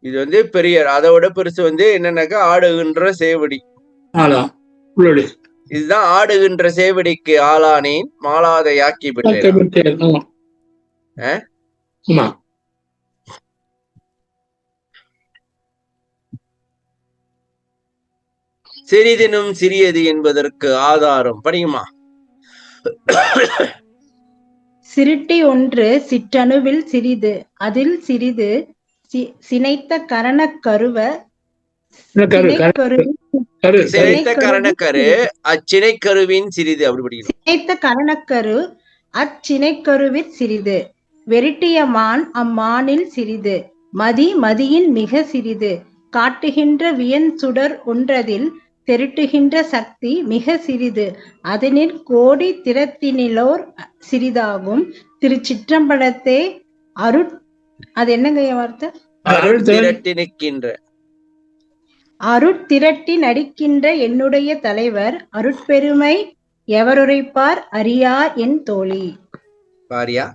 இது வந்து பெரிய, அதை விட பெருசு வந்து என்னன்னாக்கா ஆடுகின்ற சேவடி. இதுதான் ஆடுகின்ற சேவடிக்கு ஆளானேன் மாளாத யாக்கி பெற்றேன். சிறிதெனும் சிறியது என்பதற்கு ஆதாரம் படியுமா? சிருட்டி ஒன்று சிற்றணுவில் சிறிது, அதில் சிறிது சினைத்த கரணக்கருவ கரணக்கரு அச்சினைக்கருவின் சிறிது. அப்படி படிக்கணும். சினைத்த கரணக்கரு அச்சினைக்கருவிற் சிறிது. வெருட்டிய மான் அம்மானில் சிறிது. மதியின் மிக சிறிது. காட்டுகின்ற வியன் சுடர் ஒன்றதில் தெருட்டுகின்ற சக்தி மிக சிறிது. அதனில் கோடி திறத்தினிலோர் சிறிதாகும். திருச்சிற்றம்பலத்தே அது என்னங்க வார்த்தை? அருட்திரட்டி நடிக்கின்ற என்னுடைய தலைவர் அருட்பெருமை எவருரைப்பார் அறியா என் தோழி. பாரியா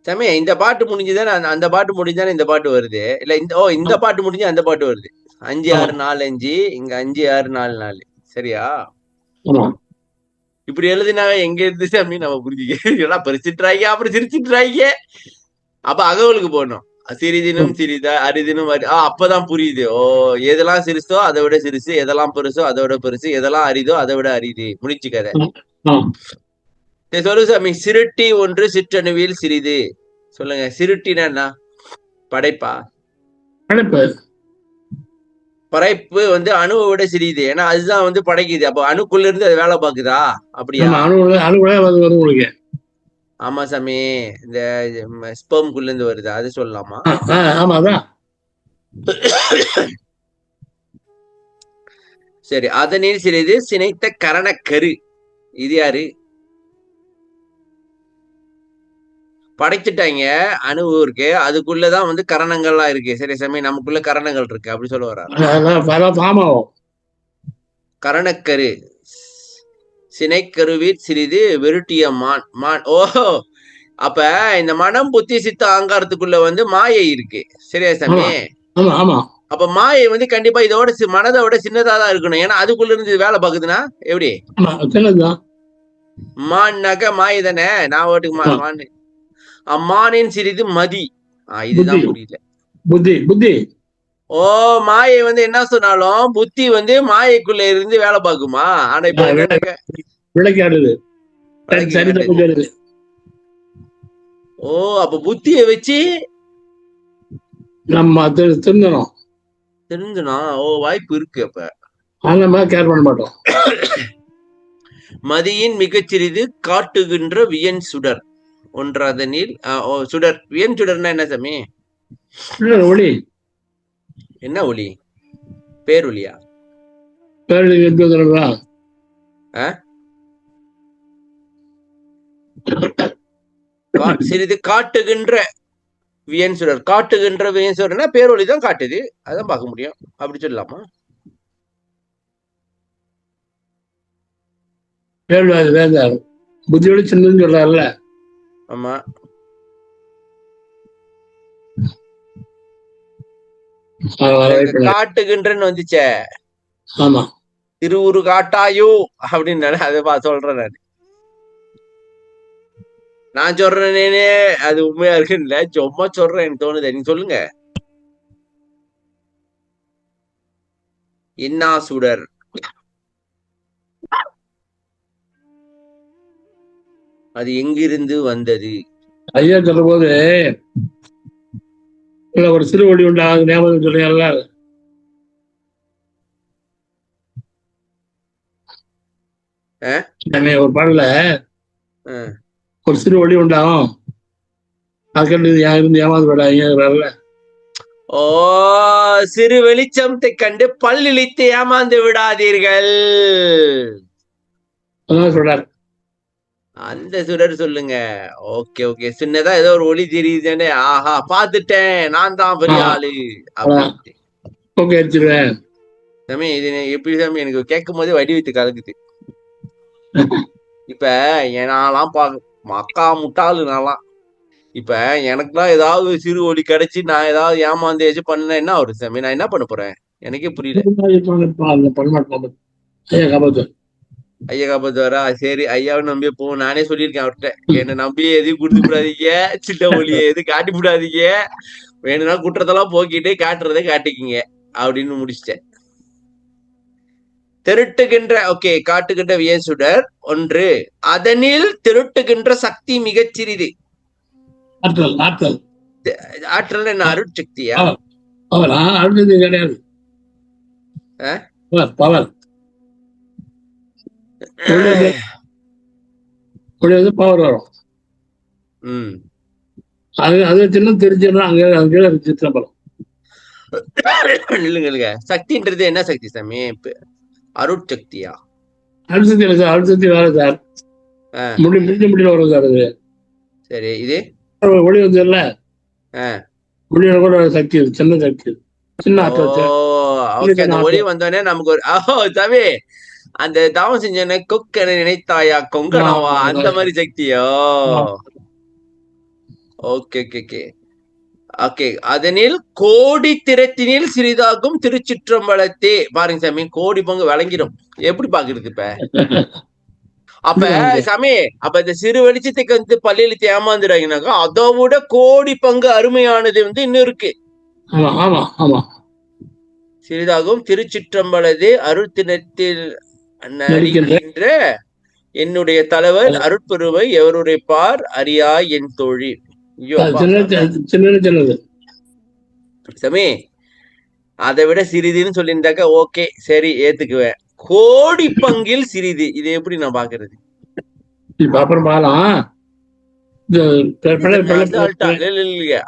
சமய இந்த பாட்டு முடிஞ்சுதானே அந்த பாட்டு முடிஞ்சானே இந்த பாட்டு வருது. இல்ல இந்த பாட்டு முடிஞ்சு அந்த பாட்டு வருது. 5 6 4 5 இங்க 5 6 4 4. சரியா? இப்படி எழுதினாவே எங்க இருந்து சாமி நம்ம புரிஞ்சுக்க பறிச்சுட்டுறாங்க, அப்புறம் சிரிச்சுட்டுறாங்க. அப்ப அகவலுக்கு போடணும். சிறிதினும் சிறிதா அரிதினும் அப்பதான் புரியுது. எதெல்லாம் சிறுசோ அதை விட சிறுசு, எதெல்லாம் பெருசோ அதை விட பெருசு, எதெல்லாம் அரிதோ அதை விட அரிது. முடிச்சு கதை சொல்லு சாமி. சிருட்டி ஒன்று சிற்றணுவில் சிறிது. சொல்லுங்க, சிருட்டினா என்ன? படைப்பா? படைப்பு வந்து அணுவை விட சிறிது. ஏன்னா அதுதான் வந்து படைக்குது. அப்ப அணுக்குள்ள இருந்து அது வேலை பாக்குதா? அப்படியா? ஆமா சாமி, இந்த ஸ்பெர்ம்குள்ள இருந்து வருது, அது சொல்லலாமா? சரி. அதனில் சிறிது சினைத்த கரணக்கரு. இது யாரு? படைச்சுட்டாங்க அணுவு இருக்கு, அதுக்குள்ளதான் வந்து கரணங்கள்லாம் இருக்கு. சரி சாமி, நமக்குள்ள கரணங்கள் இருக்கு அப்படி சொல்ல வர்றாரு. கரணக்கரு சினைக்கருவிற் சிறிது வெருட்டிய மான். ஓஹோ, அப்ப இந்த மனம் புத்தி சித்த அகங்காரத்துக்குள்ள வந்து மாயை இருக்கு. சரியா சாமி? அப்ப மாயை வந்து கண்டிப்பா இதோட மனதை விட சின்னதா தான் இருக்கணும். ஏன்னா அதுக்குள்ள இருந்து வேலை பாக்குதுன்னா எப்படி? மான்னாக்க மாயை தானே. நான் ஓட்டுக்கு மான். அம்மானின் சிறிது மதி. இதுதான் புரியல. புத்தி. மாயை வந்து என்ன சொன்னாலும் புத்தி வந்து மாயைக்குள்ள இருந்து வேலை பார்க்குமா? ஆனா இப்ப விளக்காடுது. அப்ப புத்திய வச்சு நம்ம தெரிஞ்சனா வாய்ப்பு இருக்கு. அப்ப கேர் பண்ண மாட்டோம். மதியின் மிகச்சிறிது காட்டுகின்ற வியன் சுடர் ஒன்றதனில் சுடர். வியன் சுடர்னா என்ன சாமி? ஒளி. என்ன ஒளி? பேரொலியா? சிறிது காட்டுகின்ற வியன் சுடர். காட்டுகின்ற வியன் சுடர்னா பேரொலி தான் காட்டுது, அதான் பார்க்க முடியும். அப்படி சொல்லலாமா? புத்தியோட சின்னதுன்னு சொல்றாருல. ஆமா. காட்டுகின்றன்னு வந்துச்சே, ஆமா. திருவுரு காட்டாயோ அப்படின்னு அதை சொல்றேன் நான். நான் சொல்றேனே அது உண்மையா இருக்குன்னு இல்ல, சும்மா சொல்றேன், எனக்கு தோணுது. நீங்க சொல்லுங்க. என்ன சுடர்? அது எங்கிருந்து வந்தது? ஐயா சொல்ற போது ஒரு சிறு ஒளி உண்டாக ஞாபகம் சொல்றீங்கல்ல, ஒரு பாடல ஒரு சிறு ஒளி உண்டாகும், அதுக்கண்டு இருந்து ஏமாந்து விடாதீங்கிறாருல. ஓ, சிறு வெளிச்சத்தை கண்டு பல்லிழித்து ஏமாந்து விடாதீர்கள் சொல்றாரு. அந்த சுடர் சொல்லுங்க. ஓகே ஓகே, சின்னதா ஏதோ ஒரு ஒளி தெரியுதுன்னு, ஆஹா பாத்துட்டேன், நான் தான் பெரிய ஆளு அப்படின்ட்டு. ஓகே அடிச்சிருவேன். சாமி இது எப்படி சாமி எனக்கு கேட்கும் போதே வடிவத்து கலக்குது. இப்ப நான்லாம் மக்கா முட்டாளு நான்லாம். இப்ப எனக்குலாம் ஏதாவது சிறு ஒளி கிடைச்சி நான் ஏதாவது ஏமாந்து ஏதாச்சும் பண்ண என்ன ஒரு சாமி, நான் என்ன பண்ண போறேன் எனக்கே புரியல. ஐயா காப்பாத்துவாரா? சரி, ஐயாவை நம்பியே போவோம். நானே சொல்லியிருக்கேன் அவர்கிட்ட, என்னை நம்பி எதையும் கொடுத்து விடாதீங்க, சின்ன ஒளியை எதுவும் காட்டி விடாதீங்க, வேணும்னா குற்றத்தெல்லாம் போக்கிட்டு காட்டுறதை காட்டிக்கிங்க அப்படின்னு முடிச்சிட்டேன். திருட்டுகின்ற ஓகே காட்டுகின்ற வியசுடர் ஒன்று, அதனில் திருட்டுகின்ற சக்தி மிகச்சிறிது. ஆற்றல் என்ன? அருட்சக்தியா? கிடையாது. பவர் பவர் வரும். அது சின்ன தெரிஞ்சிடலாம். அங்கே சித்திரம்பலம் இல்லைங்க. சக்தின்றது என்ன சக்தி சாமி? அருட்சக்தியா? அருட்சக்தி இல்லை சார், அருட்சக்தி வேற சார். முடியல வரும் சார் அது. சரி, இது ஒளி வந்து இல்ல, ஒளியோட கூட சக்தி, சின்ன சக்தி, சின்ன ஆற்றல். அந்த ஒளி வந்தோடனே நமக்கு ஒரு தவி அந்த தாவம் செஞ்ச கொக்கனை நினைத்தாயா கொங்கனவா, அந்த மாதிரி சக்தியோ? Okay okay okay okay. அதனில் கோடி திறத்தினில் சிறிதாகும் திருச்சிற்றம்பலத்தே. பாருங்க சாமி, கோடி பங்கு விளங்கிடும். எப்படி பாக்குறது இப்ப? அப்ப சாமி, அப்ப இந்த சிறு வெளிச்சத்துக்கு வந்து பள்ளியில ஏமாந்துடாங்கனாக்கா அதை விட கோடி பங்கு அருமையானது வந்து இன்னும் இருக்கு. சிறிதாகும் திருச்சிற்றம்பலத்தே அருட்தினத்தில் நடிக்கின்ற என்னுடைய தலைவர் அருட்பெருமை எவருடைய பார் அறியா என் தோழி. சாமி, அதை விட சிறிதுன்னு சொல்லியிருந்தாக்க ஓகே, சரி ஏத்துக்குவேன். கோடி பங்கில் சிறிது, இது எப்படி நான் பாக்குறது?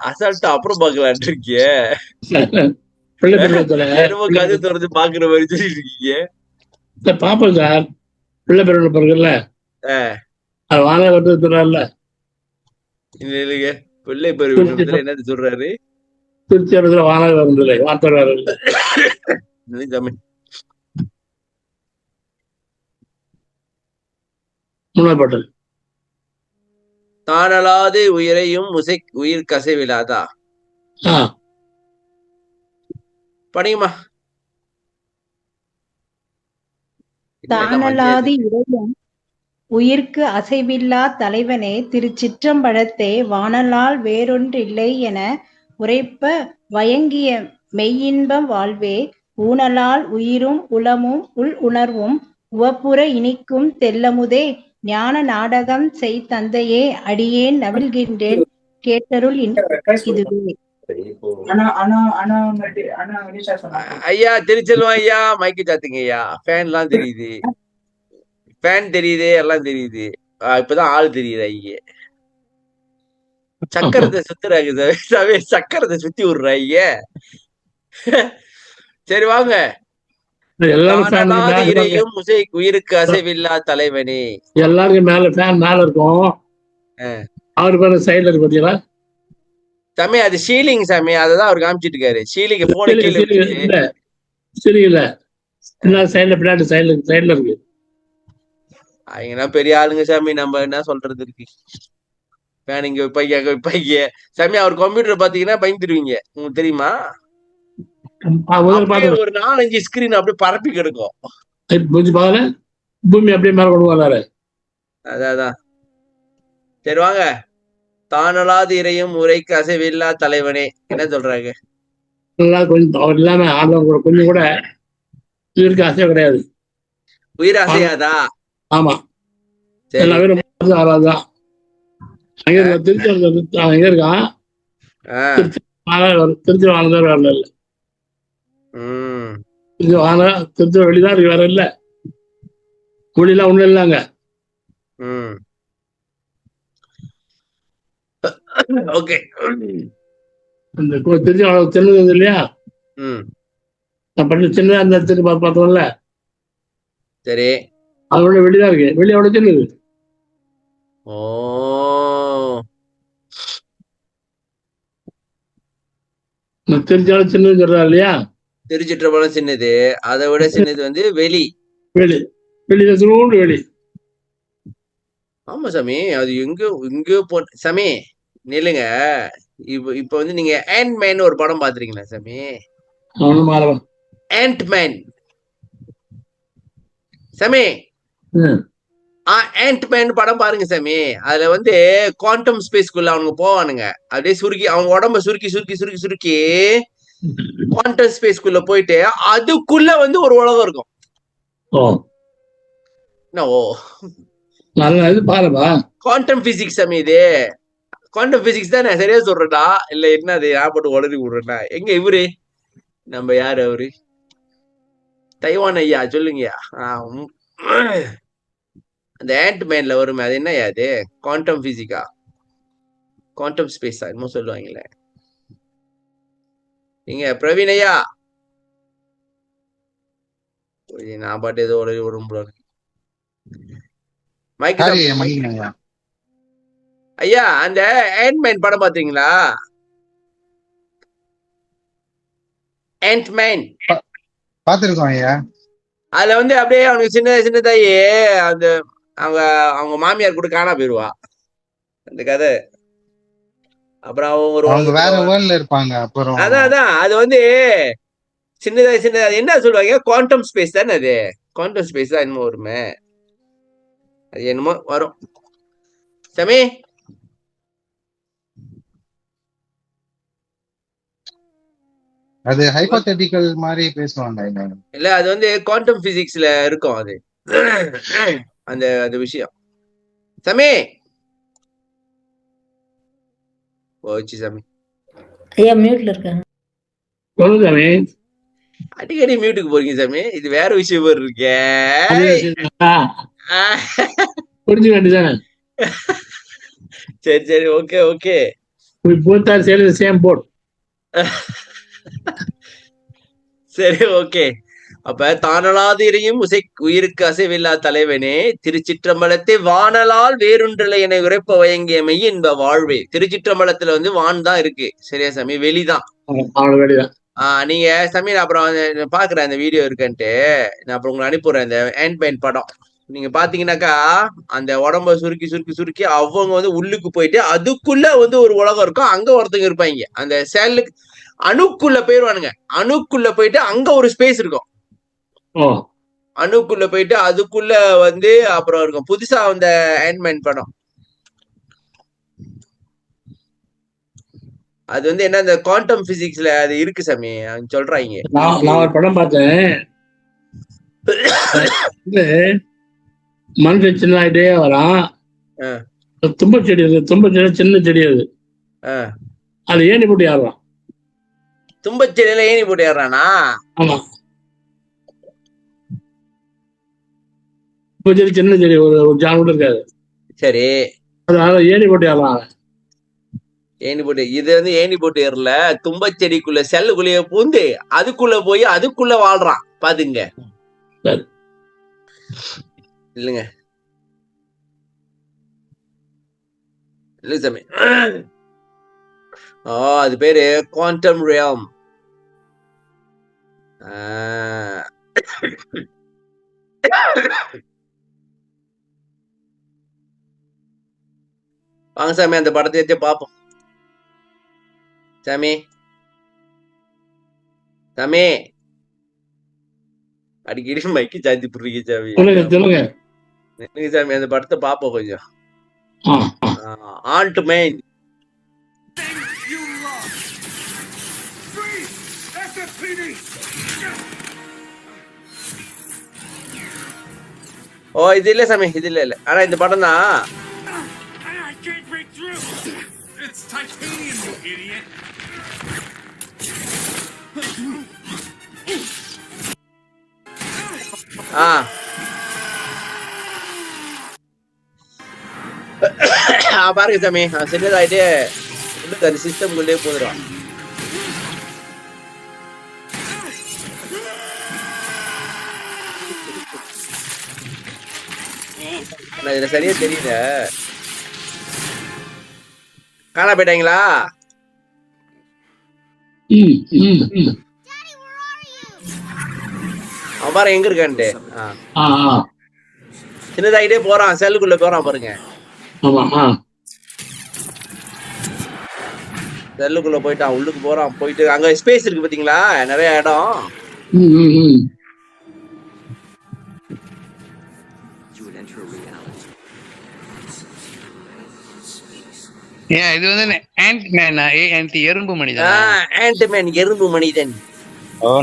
அசால்ட்டா அப்புறம் பாக்கலான் இருக்கீங்க. கதை திறந்து பாக்குற மாதிரி சொல்லிட்டு இருக்கீங்க. பாப்போம் சார், பிள்ளை பெருமை பிறகுல வாழ சொல்றாருல்ல. இல்லைங்க, பிள்ளை பெருமை என்னது சொல்றாரு? திருச்சி இடத்துல வாழ வருந்தில்லை வார்த்தை முன்னாள் தானலாது உயிரையும் உயிர் கசைவிலாதா? படிங்கம்மா. தானலாது இறையும் உயிர்க்கு அசைவில்லா தலைவனே திருச்சிற்றம்பலத்தே வானலால் வேறொன்றில்லை என உரைப்ப வயங்கிய மெய்யின்பம் வாழ்வே, ஊனலால் உயிரும் உளமும் உள் உணர்வும் உவப்புற இனிக்கும் தெல்லமுதே, ஞான நாடகம் செய் தந்தையே அடியேன் நவில்கின்றேன் கேட்டருள் இதுவே. ஐயா திருச்செல்வம் ஐயா, மைக்கு சாத்துங்க ஐயா. ஃபேன் எல்லாம் தெரியுது, ஃபேன் தெரியுது, எல்லாம் தெரியுது. இப்பதான் ஆள் தெரியுது. ஐயே சக்கரத்தை சுத்துறாங்க, சக்கரத்தை சுத்தி விடுறாங்க. சரி வாங்க. இறையும் உயிருக்கு அசைவில்லா தலைவனே. எல்லாருக்கும் மேல ஃபேன் மேல இருக்கும், அவரு பேர சைடுல இருக்கு பாத்தீங்களா சாமி? அது ஷீலிங் சாமி, அததான் அவர் காமிச்சிட்டு இருக்காரு. ஷீலிங் போன இல்ல, சைடுல பின்னாடி சைடுல இருக்கு. அவங்க பெரிய ஆளுங்க சாமி, நம்ம என்ன சொல்றது இருக்கு? ஃபேன் இங்க வைப்பாங்க சாமி. அவர் கம்ப்யூட்டர் பாத்தீங்கன்னா பயந்துருவீங்க, உங்களுக்கு தெரியுமா? முதல்ல அப்படியே பாத்துக்கணும். ஒரு 4-5 ஸ்கிரீன் அப்படியே பரப்பி கிடக்கும். கொஞ்சம் பாக்கல, பூமி அப்படியே மேல கொண்டு வராரு. அதான் சரி வாங்க. தானலாது இறையும் உரைக்கு அசைவில்லா தலைவனே என்ன சொல்றாங்க? கொஞ்சம் அவர் இல்லாம ஆண்டவன் கூட கொஞ்சம் கூட இவருக்கு அசைவு கிடையாது. உயிர் அசையாதா? ஆமா, சரி. எல்லா பேரும் ஆறாதான். அங்க இருக்க திருச்சி எங்க இருக்கான்? திருச்சி வானதான் வேற இல்ல. திருச்சி வான திருச்சி வெளிதான் இருக்கு, வேற இல்ல. வெளியெல்லாம் ஒண்ணும் இல்லைங்க. ஓகே. இந்த திருச்சி சின்னது இல்லையா, நான் பண்ண சின்னதா அந்த திருச்சி பார்த்தோம்ல, சரி, அதோட வெளிதான் இருக்கு. வெளியே அவ்வளவு சின்னது. ஓ திருச்சியால சின்னது சொல்றா இல்லையா, திருச்சிற்றம்பலம் சின்னது, அதை விட சின்னது வந்து வெளி. வெளியில திரும்ப வெளி. ஆமா சாமி, அது எங்கயோ சாமி நில்லுங்க. இப்ப வந்து நீங்க ஆண்ட்மேன் ஒரு படம் பாத்துறீங்களா சாமி? ஆண்ட்மேன் சாமி, ஆண்ட்மேன் படம் பாருங்க சாமி. அதுல வந்து குவாண்டம் ஸ்பேஸ்க்குள்ள அவனுங்க போவானுங்க. அப்படியே சுருக்கி அவங்க உடம்ப சுருக்கி சுருக்கி சுருக்கி சுருக்கி குவாண்டம் ஸ்பேஸ்க்குள்ள போயிட்டு அதுக்குள்ள வந்து ஒரு உலகம் இருக்கும். குவாண்டம் பிசிக்ஸ் சாமி, இது குவாண்டம் பிசிக்ஸ் தான். நான் சரியா சொல்றேன்டா இல்ல என்ன அது போட்டு உடனே விடுறேன்னா? எங்க இவரு நம்ம யாரு அவரு? தைவான் ஐயா சொல்லுங்கய்யா. அந்த ஆண்ட்மேன்ல வருமே, அது என்னய்யா அது? குவாண்டம் பிசிக்கா, குவாண்டம் ஸ்பேஸா என்னமோ சொல்லுவாங்களே. நீங்க பிரவீன் ஐயா, நான் பாட்டு ஏதோ உடனே விடும்போது ஐயா, அந்த ஆண்ட்மேன் படம் பாத்தீங்களா? ஆண்ட்மேன் பாத்துருக்கோம் ஐயா. அதுல வந்து அப்படியே அவனுக்கு சின்னதாயி அந்த அவங்க மாமியார் கூட காணா போயிருவா அந்த கதை. அப்புறம் அவங்க வேற வேர்ல்ட்ல இருப்பாங்க. அப்புறம் அதான் அது வந்து சின்னதா என்ன சொல்லுவாங்க, குவாண்டம் ஸ்பேஸ் தானே அது. குவாண்டம் ஸ்பேஸ் தான் என்னமோ வருமே, அது என்னமோ வரும் சாமி. அது ஹைபோதெட்டிக்கல் மாதிரி பேசுவாங்க. இல்ல, அது வந்து குவாண்டம் பிசிக்ஸ்ல இருக்கும் அது அந்த விஷயம் சாமி. போச்சு சாமி. ஐயா மியூட்ல இருக்காங்க. அடிக்கடி மியூட்டுக்கு போறீங்க சாமி, இது வேற விஷயம் இருக்கே. புரிஞ்சு வேண்டியதானே? சரி ஓகே. சரி ஓகே. அப்ப தானலாது இறையும் உயிருக்கு அசைவில்லா தலைவனே, திருச்சிற்றம்பலத்தை வானலால் வேறொன்றில்லை என உரைப்ப வயங்கியமை என்ப வாழ்வே. திருச்சிற்றம்பலத்துல வந்து வான் தான் இருக்கு, சரியா சாமி? வெளிதான். நீங்க சாமி, நான் அப்புறம் பாக்குறேன் அந்த வீடியோ இருக்குன்ட்டு. நான் அப்புறம் உங்களுக்கு அனுப்பிடுறேன் இந்த ஆண்ட்மேன் படம். நீங்க பாத்தீங்கன்னாக்கா அந்த உடம்ப சுருக்கி சுருக்கி சுருக்கி அவங்க வந்து உள்ளுக்கு போயிட்டு அதுக்குள்ள வந்து ஒரு உலகம் இருக்கும். அங்க ஒருத்தங்க இருப்பாங்க. அந்த செல்லுக்கு அணுக்குள்ள போயிருவானுங்க. அணுக்குள்ள போயிட்டு அங்க ஒரு ஸ்பேஸ் இருக்கும். அணுக்குள்ள போயிட்டு அதுக்குள்ள வந்து அப்புறம் இருக்கும். புதுசா வந்த ஆண்ட்மேன் படம் அது வந்து என்ன, இந்த குவாண்டம் பிசிக்ஸ்ல அது இருக்கு சாமி சொல்றாங்க. நான் ஒரு படம் பார்த்தேன். மனுஷன் சின்ன ஆகிட்டே வரான். தும்ப செடி சின்ன செடி அது ஏணி போட்டு ஏறான். தும்பச்செடியில ஏணி போட்டு ஏறானா? ஆமா, சின்ன செடி ஒரு ஜான் கூட இருக்காது. சரி, அதனால ஏணி போட்டு ஏறான். ஏணி போட்டு இது வந்து ஏணி போட்டு ஏறல, தும்பச்செடிக்குள்ள செல்லுக்குள்ளேயே பூந்து அதுக்குள்ள போய் அதுக்குள்ள வாழ்றான். பாத்துங்க. இல்லைங்க இல்ல சாமி. அது பேரு குவாண்டம் ரியாம். வாங்க சாமி, அந்த படத்தை எடுத்து பாப்போம் சாமி. சாமி அடிக்கடி மைக்கு சாத்தி புடுறீங்க சாமி. சொல்லுங்க. நில்லுங்க சாமி, அந்த படத்தை பாப்போம் கொஞ்சம். ஆ. And man. ஓ இது இல்ல சாமி, இது இல்ல. ஆனா இந்த படம் தான். பாருங்க சாமி, சின்னதாயிட்டே உள்ளுக்கு அந்த சிஸ்டம் குள்ளே போதுடும். இதுல சரியா தெரியல. காணா போயிட்டாங்களா? அவன் பாரு எங்க இருக்கான்ட்டு. சின்னதாயிட்டே போறான், செல்லுக்குள்ள போறான் பாருங்க. செல்லுக்குள்ள போயிட்டான், உள்ளுக்கு போறான். போயிட்டு அங்க ஸ்பேஸ் இருக்கு பாத்தீங்களா, நிறைய இடம். இது வந்து எறும்பு மனிதன். ஆன்ட்மேன் எறும்பு மனிதன்.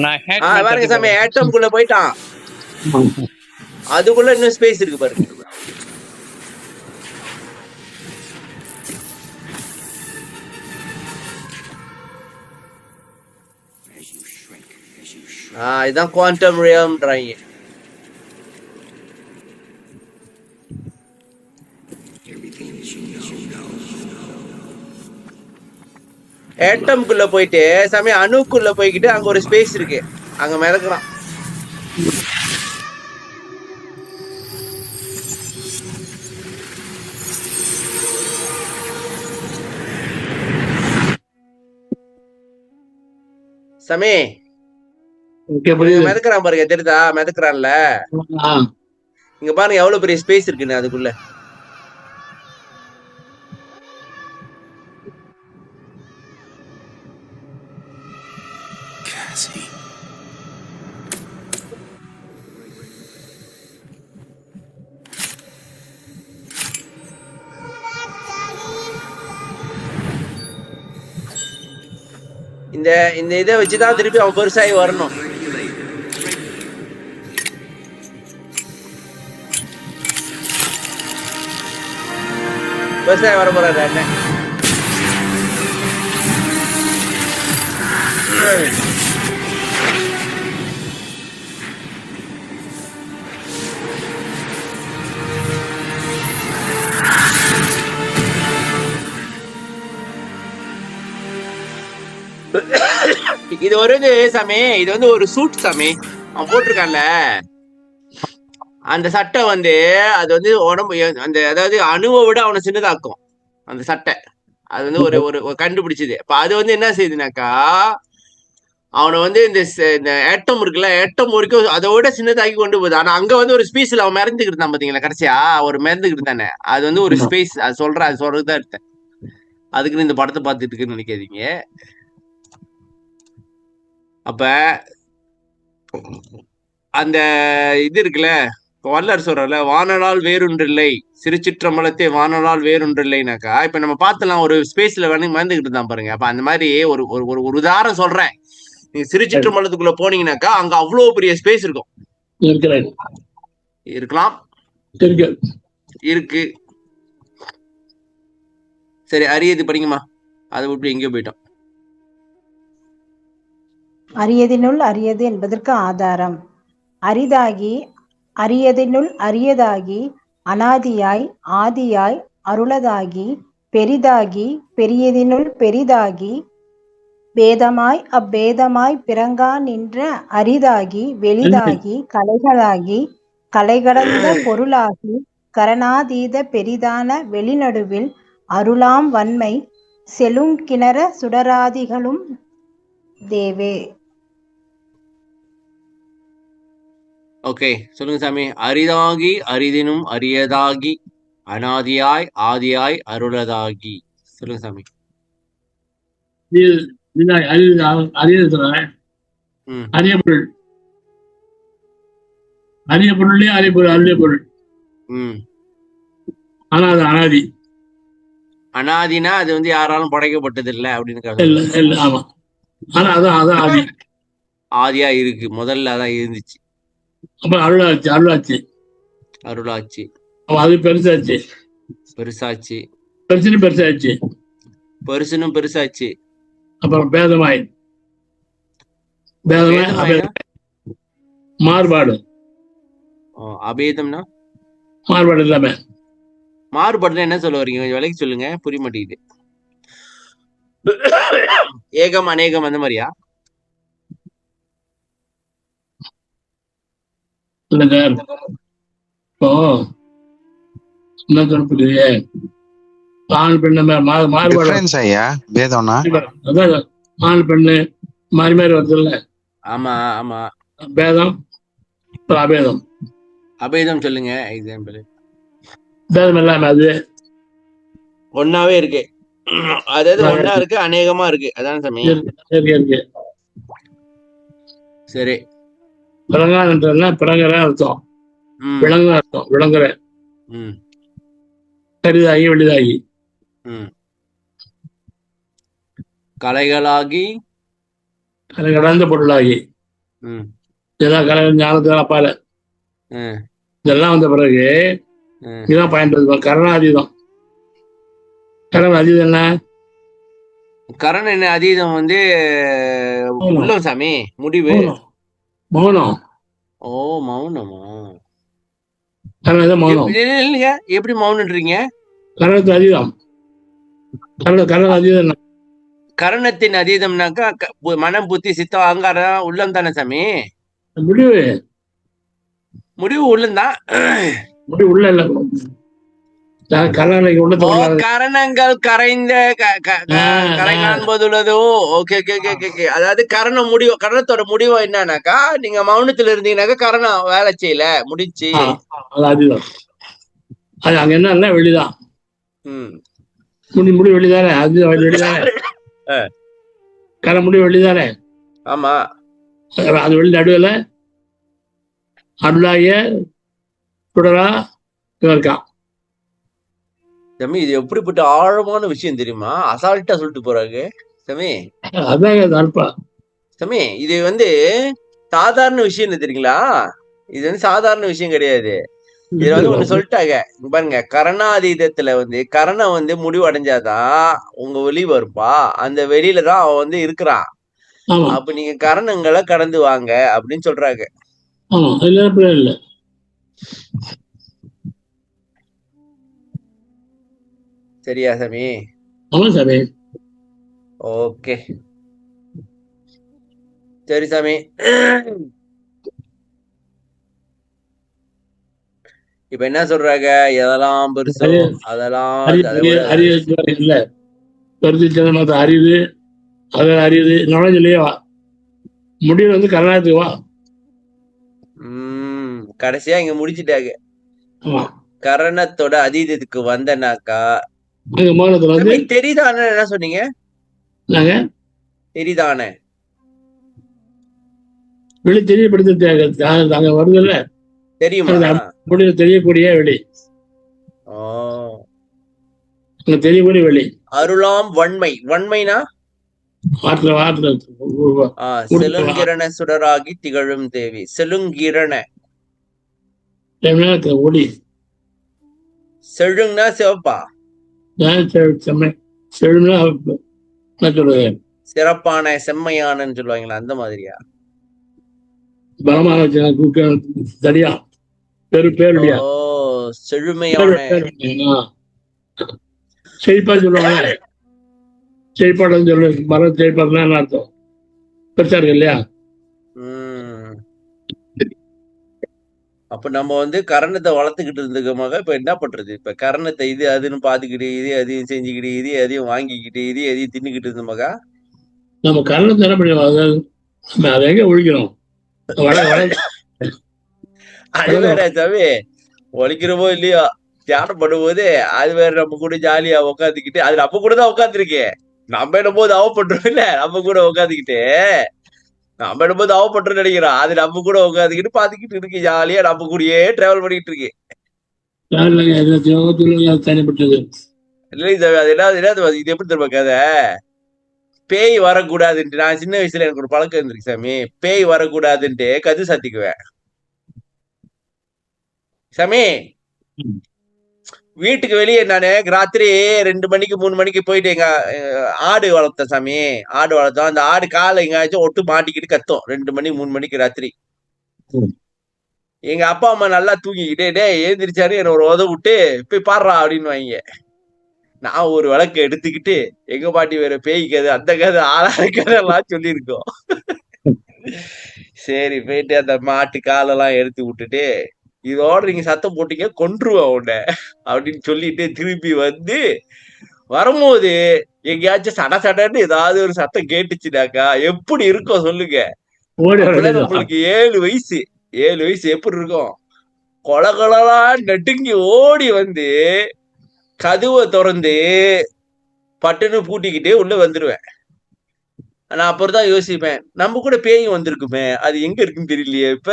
நான் பாருங்க சாமி, ஆட்டம்குள்ள போயிட்டான். அதுக்குள்ள இன்னும் ஸ்பேஸ் இருக்கு பாருங்க. இதான் குவாண்டம் ரியாம்ன்றாங்க. ஏட்டம்குள்ள போயிட்டு சாமி அணுக்குள்ள போய்கிட்டு அங்க ஒரு ஸ்பேஸ் இருக்கு, அங்க மிதக்குறான். சாமி மிதக்குறான் பாருங்க, தெரியுதா? மிதக்குறான்ல, இங்க பாருங்க எவ்வளவு பெரிய ஸ்பேஸ் இருக்குன்னு அதுக்குள்ள. இந்த இதை வச்சுதான் திருப்பி அவன் பெருசாகி வரணும். பெருசாகி வர போறாரு அண்ணன். இது ஒரு சாமி, இது வந்து ஒரு சூட் சாமி அவன் போட்டிருக்கான்ல. அந்த சட்டை வந்து அது வந்து உடம்பு அந்த அதாவது அணுவை விட அவனை சின்னதாக்கும் அந்த சட்டை. அது வந்து ஒரு ஒரு கண்டுபிடிச்சது. அப்ப அது வந்து என்ன செய்யுதுனாக்கா, அவனை வந்து இந்த ஏட்டம் இருக்குல்ல, ஏட்டம் வரைக்கும் அதை விட சின்னதாக்கி கொண்டு போகுது. ஆனா அங்க வந்து ஒரு ஸ்பேஸ்ல அவன் மறந்துக்கிட்டு இருந்தான் பாத்தீங்களா, கடைசியா ஒரு மறந்துக்கிட்டு தானே. அது வந்து ஒரு ஸ்பேஸ், அது சொல்றதுதான் எடுத்தேன். அதுக்குன்னு இந்த படத்தை பார்த்துட்டு இருக்குன்னு நினைக்காதீங்க. அப்ப அந்த இது இருக்குல்ல, வள்ளலார் சொல்றல, வானலால் வேறொன்றில்லை சிறுச்சிற்றம்பலத்தை வானலால் வேறொன்றில்லைனாக்கா, இப்ப நம்ம பார்த்தலாம் ஒரு ஸ்பேஸ்ல வந்து மறந்துகிட்டு தான் பாருங்க. அப்ப அந்த மாதிரி ஒரு ஒரு ஒரு உதாரணம் சொல்றேன். நீங்க சிறுச்சிற்றம்பலத்துக்குள்ள போனீங்கன்னாக்கா அங்க அவ்வளவு பெரிய ஸ்பேஸ் இருக்கும். இருக்கலாம், இருக்கு. சரி, அரியது படிங்கம்மா. அதை விட்டு எங்கேயோ போயிட்டோம். அரியதினுள் அரியது என்பதற்கு ஆதாரம். அரிதாகி அரியதினுள் அரியதாகி அனாதியாய் ஆதியாய் அருளதாகி பெரிதாகி பெரியதினுள் பெரிதாகி பேதமாய் அப்பேதமாய் பிறங்கா நின்ற அரிதாகி வெளிதாகி கலைகளாகி கலைகடந்த பொருளாகி கரணாதீத பெரிதான வெளிநடுவில் அருளாம் வன்மை செலுங்கிணற சுடராதிகளும் தேவே. ஓகே, சொல்லுங்க சாமி. அரிதாகி அரிதினும் அரியதாகி அனாதியாய் ஆதியாய் அருளதாகி. சொல்லுங்க சாமி. ம் அரிய பொருள். அரிய பொருள்லயே அரிய பொருள், அரிய பொருள். ம் ஆனா அது அனாதி. அனாதினா அது வந்து யாராலும் படைக்கப்பட்டது இல்லை அப்படின்னு இல்ல சொல்றீங்க. இல்ல, ஆமா. ஆனா அதான் ஆதி. ஆதியா இருக்கு, முதல்ல அதான் இருந்துச்சு. அப்புறம் அருளாச்சு, அருளாச்சு. அருளாச்சு, அப்ப அது பெருசாச்சு. பெருசாச்சு, பெருசுன்னு பெருசாச்சு. பெருசுனும் பெருசாச்சு. அப்புறம் பேதமாய், பேதமாய் பேதமாயினா மாறுபாடு, அபேதம்னா மாறுபாடு இல்லாம. மாறுபடுனா என்ன சொல்ல வரீங்க? கொஞ்சம் விலைக்கு சொல்லுங்க, புரிய மாட்டேங்குது. ஏகம் அநேகம் அந்த மாதிரியா? இல்லைங்க, இப்போ என்ன சொல்றது, ஆண் பெண்ணு மாறுபாடு. டிஃபரன்ஸ் ஐயா பேதம்னா? அதான் ஆண் பெண்ணு மாறி மாறி வருது இல்ல. ஆமா ஆமா. பேதம், அப்புறம் அபேதம். அபேதம் சொல்லுங்க எக்ஸாம்பிள். பேதம் இல்லாம அது ஒன்னாவே இருக்கு, அதாவது ஒன்னா இருக்கு, அநேகமா இருக்கு, அதான் சாமி. இருக்கு. சரி. பிறங்கான்றதுனா பிறங்குற அர்த்தம், ம் விளங்குற அர்த்தம், விளங்குற. ம் கரிதாகி வெளிதாகி. ம் கலைகளாகி. அது கடந்த பொருளாகி. ம் இதெல்லாம் கலை ஞானத்துக்கு அப்பால. ம் இதெல்லாம் வந்த பிறகு ம் இதுதான் பயன்படுத்துவோம். கரணாதீதம். கரண அதீதம் என்ன? கரண என்ன அதீதம் வந்து உள்ளம் சாமி, முடிவு. மௌனம். ஓ மௌனமா? கரணம் மௌனம். இல்லைங்க, எப்படி மௌனன்றீங்க? கரணத்து அதீதம். கரண அதீதம் என்ன? கரணத்தின் அதீதம்னாக்கா மனம், புத்தி, சித்தம், அகங்காரம் உள்ளம் தானே சாமி? முடிவு. முடிவு உள்ளம்தான். முடிவு உள்ள இல்ல. கரணங்கள் கரைந்த கரை காண்பதுள்ளதோ. Okay okay okay okay. அதாவது கரணம் முடிவு, கரணத்தோட முடிவு என்னன்னாக்கா, நீங்க மௌனத்துல இருந்தீங்கன்னாக்கா கரணம் வேலை செய்யல, முடிச்சு. அதுதான். அது அங்க என்ன வெளிதான். முடிவு வெளிதானே, அது வெளிதானே. கர முடிவு வெளிதானே. ஆமா, அது வெளி நடுவில் அருளாய சுடரா இருக்கான். தம்பி, இது எப்படிப்பட்ட ஆழமான விஷயம் தெரியுமா? அசால்ட்டா சொல்லிட்டு போறாங்க தம்பி. அதான் தம்பி, இது வந்து சாதாரண விஷயம் இல்லை தெரியுங்களா? இது வந்து சாதாரண விஷயம் கிடையாது. இதுல வந்து ஒண்ணு சொல்லிட்டாங்க பாருங்க, கரணாதீதத்துல வந்து கரணம் வந்து முடிவு அடைஞ்சாதான் உங்க வெளி வரும்பா, அந்த வெளியில தான் அவன் வந்து இருக்கிறான். அப்ப நீங்க கரணங்களை கடந்து வாங்க அப்படின்னு சொல்றாங்க. சரியா சாமி? ஓகே, சரி சாமி. இப்ப என்ன சொல்றாங்க? எதெல்லாம் பெருசோ அதெல்லாம் இல்ல, அறிவு, அது அறியுது நுழைஞ்சிலேயே வா. முடிவு வந்து கர்நாடகத்துக்கு வா. கடைசியா இங்க முடிச்சுட்டாங்க. கரணத்தோட அதீதத்துக்கு வந்தனாக்கா தெரிதான என்ன சொன்னீங்க? தெரிதான வெளி தெரியப்படுத்த வருது இல்ல, தெரியுமா? முடிவு தெரியக்கூடிய வெளி, தெரியக்கூடிய வெளி. அருளாம் வன்மை. வன்மைனா செலுங்கிரண சுடராகி திகழும் தேவி. செலுங்கிரண ஒளி. செழுங்கனா சிவப்பா? சிறப்பான செம்மையானன்னு சொல்லுவாங்களா, அந்த மாதிரியா? சரியா பேருடைய செழுமையான செழிப்பா சொல்லுவாங்க. செழிப்பாடு சொல்லு, மரம் செழிப்பாடுனா என்ன அர்த்தம்? பெருசா இருக்கு இல்லையா? அப்ப நம்ம வந்து கரணத்தை வளர்த்துக்கிட்டு இருந்ததுக்காக இப்ப என்ன பண்றது? இப்ப கரணத்தை இது அதுன்னு பாத்துக்கிட்டு, இதே அதையும் செஞ்சுக்கிட்டு, இதே அதையும் வாங்கிக்கிட்டு, இதே அதையும் தின்னுக்கிட்டு இருந்தோமாக்கா நம்ம கரணத்தை என்ன பண்ணுவோம்? அதை எங்க ஒழிக்கணும்? அது வேற சாமி, ஒழிக்கிறமோ இல்லையோ, தியானம் பண்ணும்போது அது வேற நம்ம கூட ஜாலியா உட்காந்துக்கிட்டு, அது நம்ம கூட தான் உட்காந்துருக்கேன். நம்ம என்ன போது அவ பண்றோம் இல்ல, நம்ம கூட உட்காந்துக்கிட்டு நம்ம என்னமோ தவம் பண்றோம்னு நினைக்கிறோம். அது நம்ம கூட உட்காந்துக்கிட்டு பாத்துக்கிட்டு இருக்கு, ஜாலியா நம்ம கூடயே டிராவல் பண்ணிட்டு இருக்கு. தனிப்பட்டது. இல்லை சாமி, அது என்ன இது எப்படி தெரியுமா கதை? பேய் வரக்கூடாதுன்ட்டு நான் சின்ன வயசுல எனக்கு ஒரு பழக்கம் இருந்திருக்கு சாமி. பேய் வரக்கூடாதுன்ட்டு கது சாத்திக்குவேன் சாமி. வீட்டுக்கு வெளியே நானு ராத்திரி 2 மணிக்கு 3 மணிக்கு போயிட்டு எங்க ஆடு வளர்த்தேன் சாமி. ஆடு வளர்த்தோம். அந்த ஆடு காலை எங்கேயாச்சும் ஒட்டு மாட்டிக்கிட்டு கத்தும் 2 மணி 3 மணிக்கு ராத்திரி. எங்க அப்பா அம்மா நல்லா தூங்கிக்கிட்டே டே ஏந்திரிச்சாரு என்ன ஒரு உதவு விட்டு போய் பாடுறா அப்படின்னு வாங்க. நான் ஒரு விளக்கு எடுத்துக்கிட்டு எங்க பாட்டி வேற பேய் கதை அந்த கதை ஆளாத கதை எல்லாம் சொல்லியிருக்கோம். சரி போயிட்டு அந்த மாட்டு காலெல்லாம் எடுத்து விட்டுட்டு இதோட நீங்க சத்தம் போட்டீங்க கொன்றுவேன் உன்னை அப்படின்னு சொல்லிட்டு திருப்பி வந்து வரும்போது எங்கேயாச்சும் சட சடன்னு ஏதாவது ஒரு சத்தம் கேட்டுச்சுனாக்கா எப்படி இருக்கும் சொல்லுங்க. நம்மளுக்கு 7 வயசு எப்படி இருக்கும்? கொலகொலா நடுங்கி ஓடி வந்து கதவை திறந்து பட்டுன்னு பூட்டிக்கிட்டு உள்ள வந்துருவேன். நான் அப்புறம் தான் யோசிப்பேன், நம்ம கூட பேயும் வந்திருக்குமே, அது எங்க இருக்குன்னு தெரியலையே இப்ப.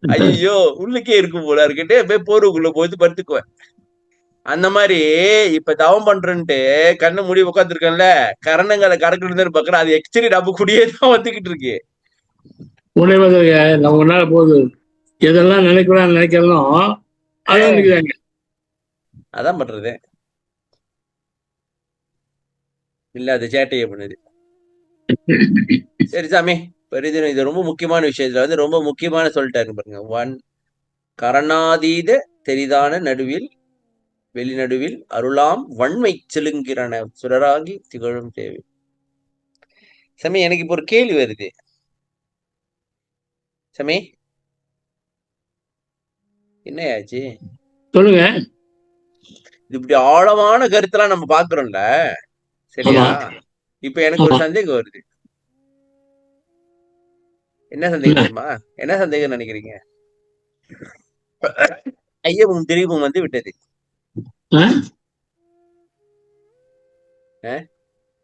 ஐயோ உள்ளுக்கே இருக்கும் போல இருக்குட்டு போய் போர்வுக்குள்ள போய் படுத்துக்குவேன். அந்த மாதிரி இப்ப தவம் பண்றேன்ட்டு கண்ணை மூடி உட்காந்துருக்கேன்ல, கரணங்களை கடக்கணும் பாக்குறேன். அது எக்ஸ்ட்ரீ நம்ம கூடயே தான் வந்துகிட்டு இருக்கு. நம்ம முன்னால போகுது எதெல்லாம் நினைக்கலாம் அதான் பண்றது இல்ல, அது சேட்டையே பண்ணுது. சரி சாமி, பெரிதினம் இது ரொம்ப முக்கியமான விஷயத்துல வந்து ரொம்ப முக்கியமான சொல்லிட்டாரு பாருங்க. 1 கரணாதீத தெரிதான நடுவில் வெளிநடுவில் அருளாம் வன்மை செலுங்கிறன சுடராகி திகழும் தேவை. சாமி எனக்கு இப்போ ஒரு கேள்வி வருது சாமி. என்னையாச்சு சொல்லுங்க. இப்படி ஆழமான கருத்தெல்லாம் நம்ம பாக்குறோம்ல, சரியா? இப்ப எனக்கு ஒரு சந்தேகம் வருது. என்ன சந்தேகம் தெரியுமா? என்ன சந்தேகம் நினைக்கிறீங்க? ஐயமும் திரிவும் வந்து விட்டது.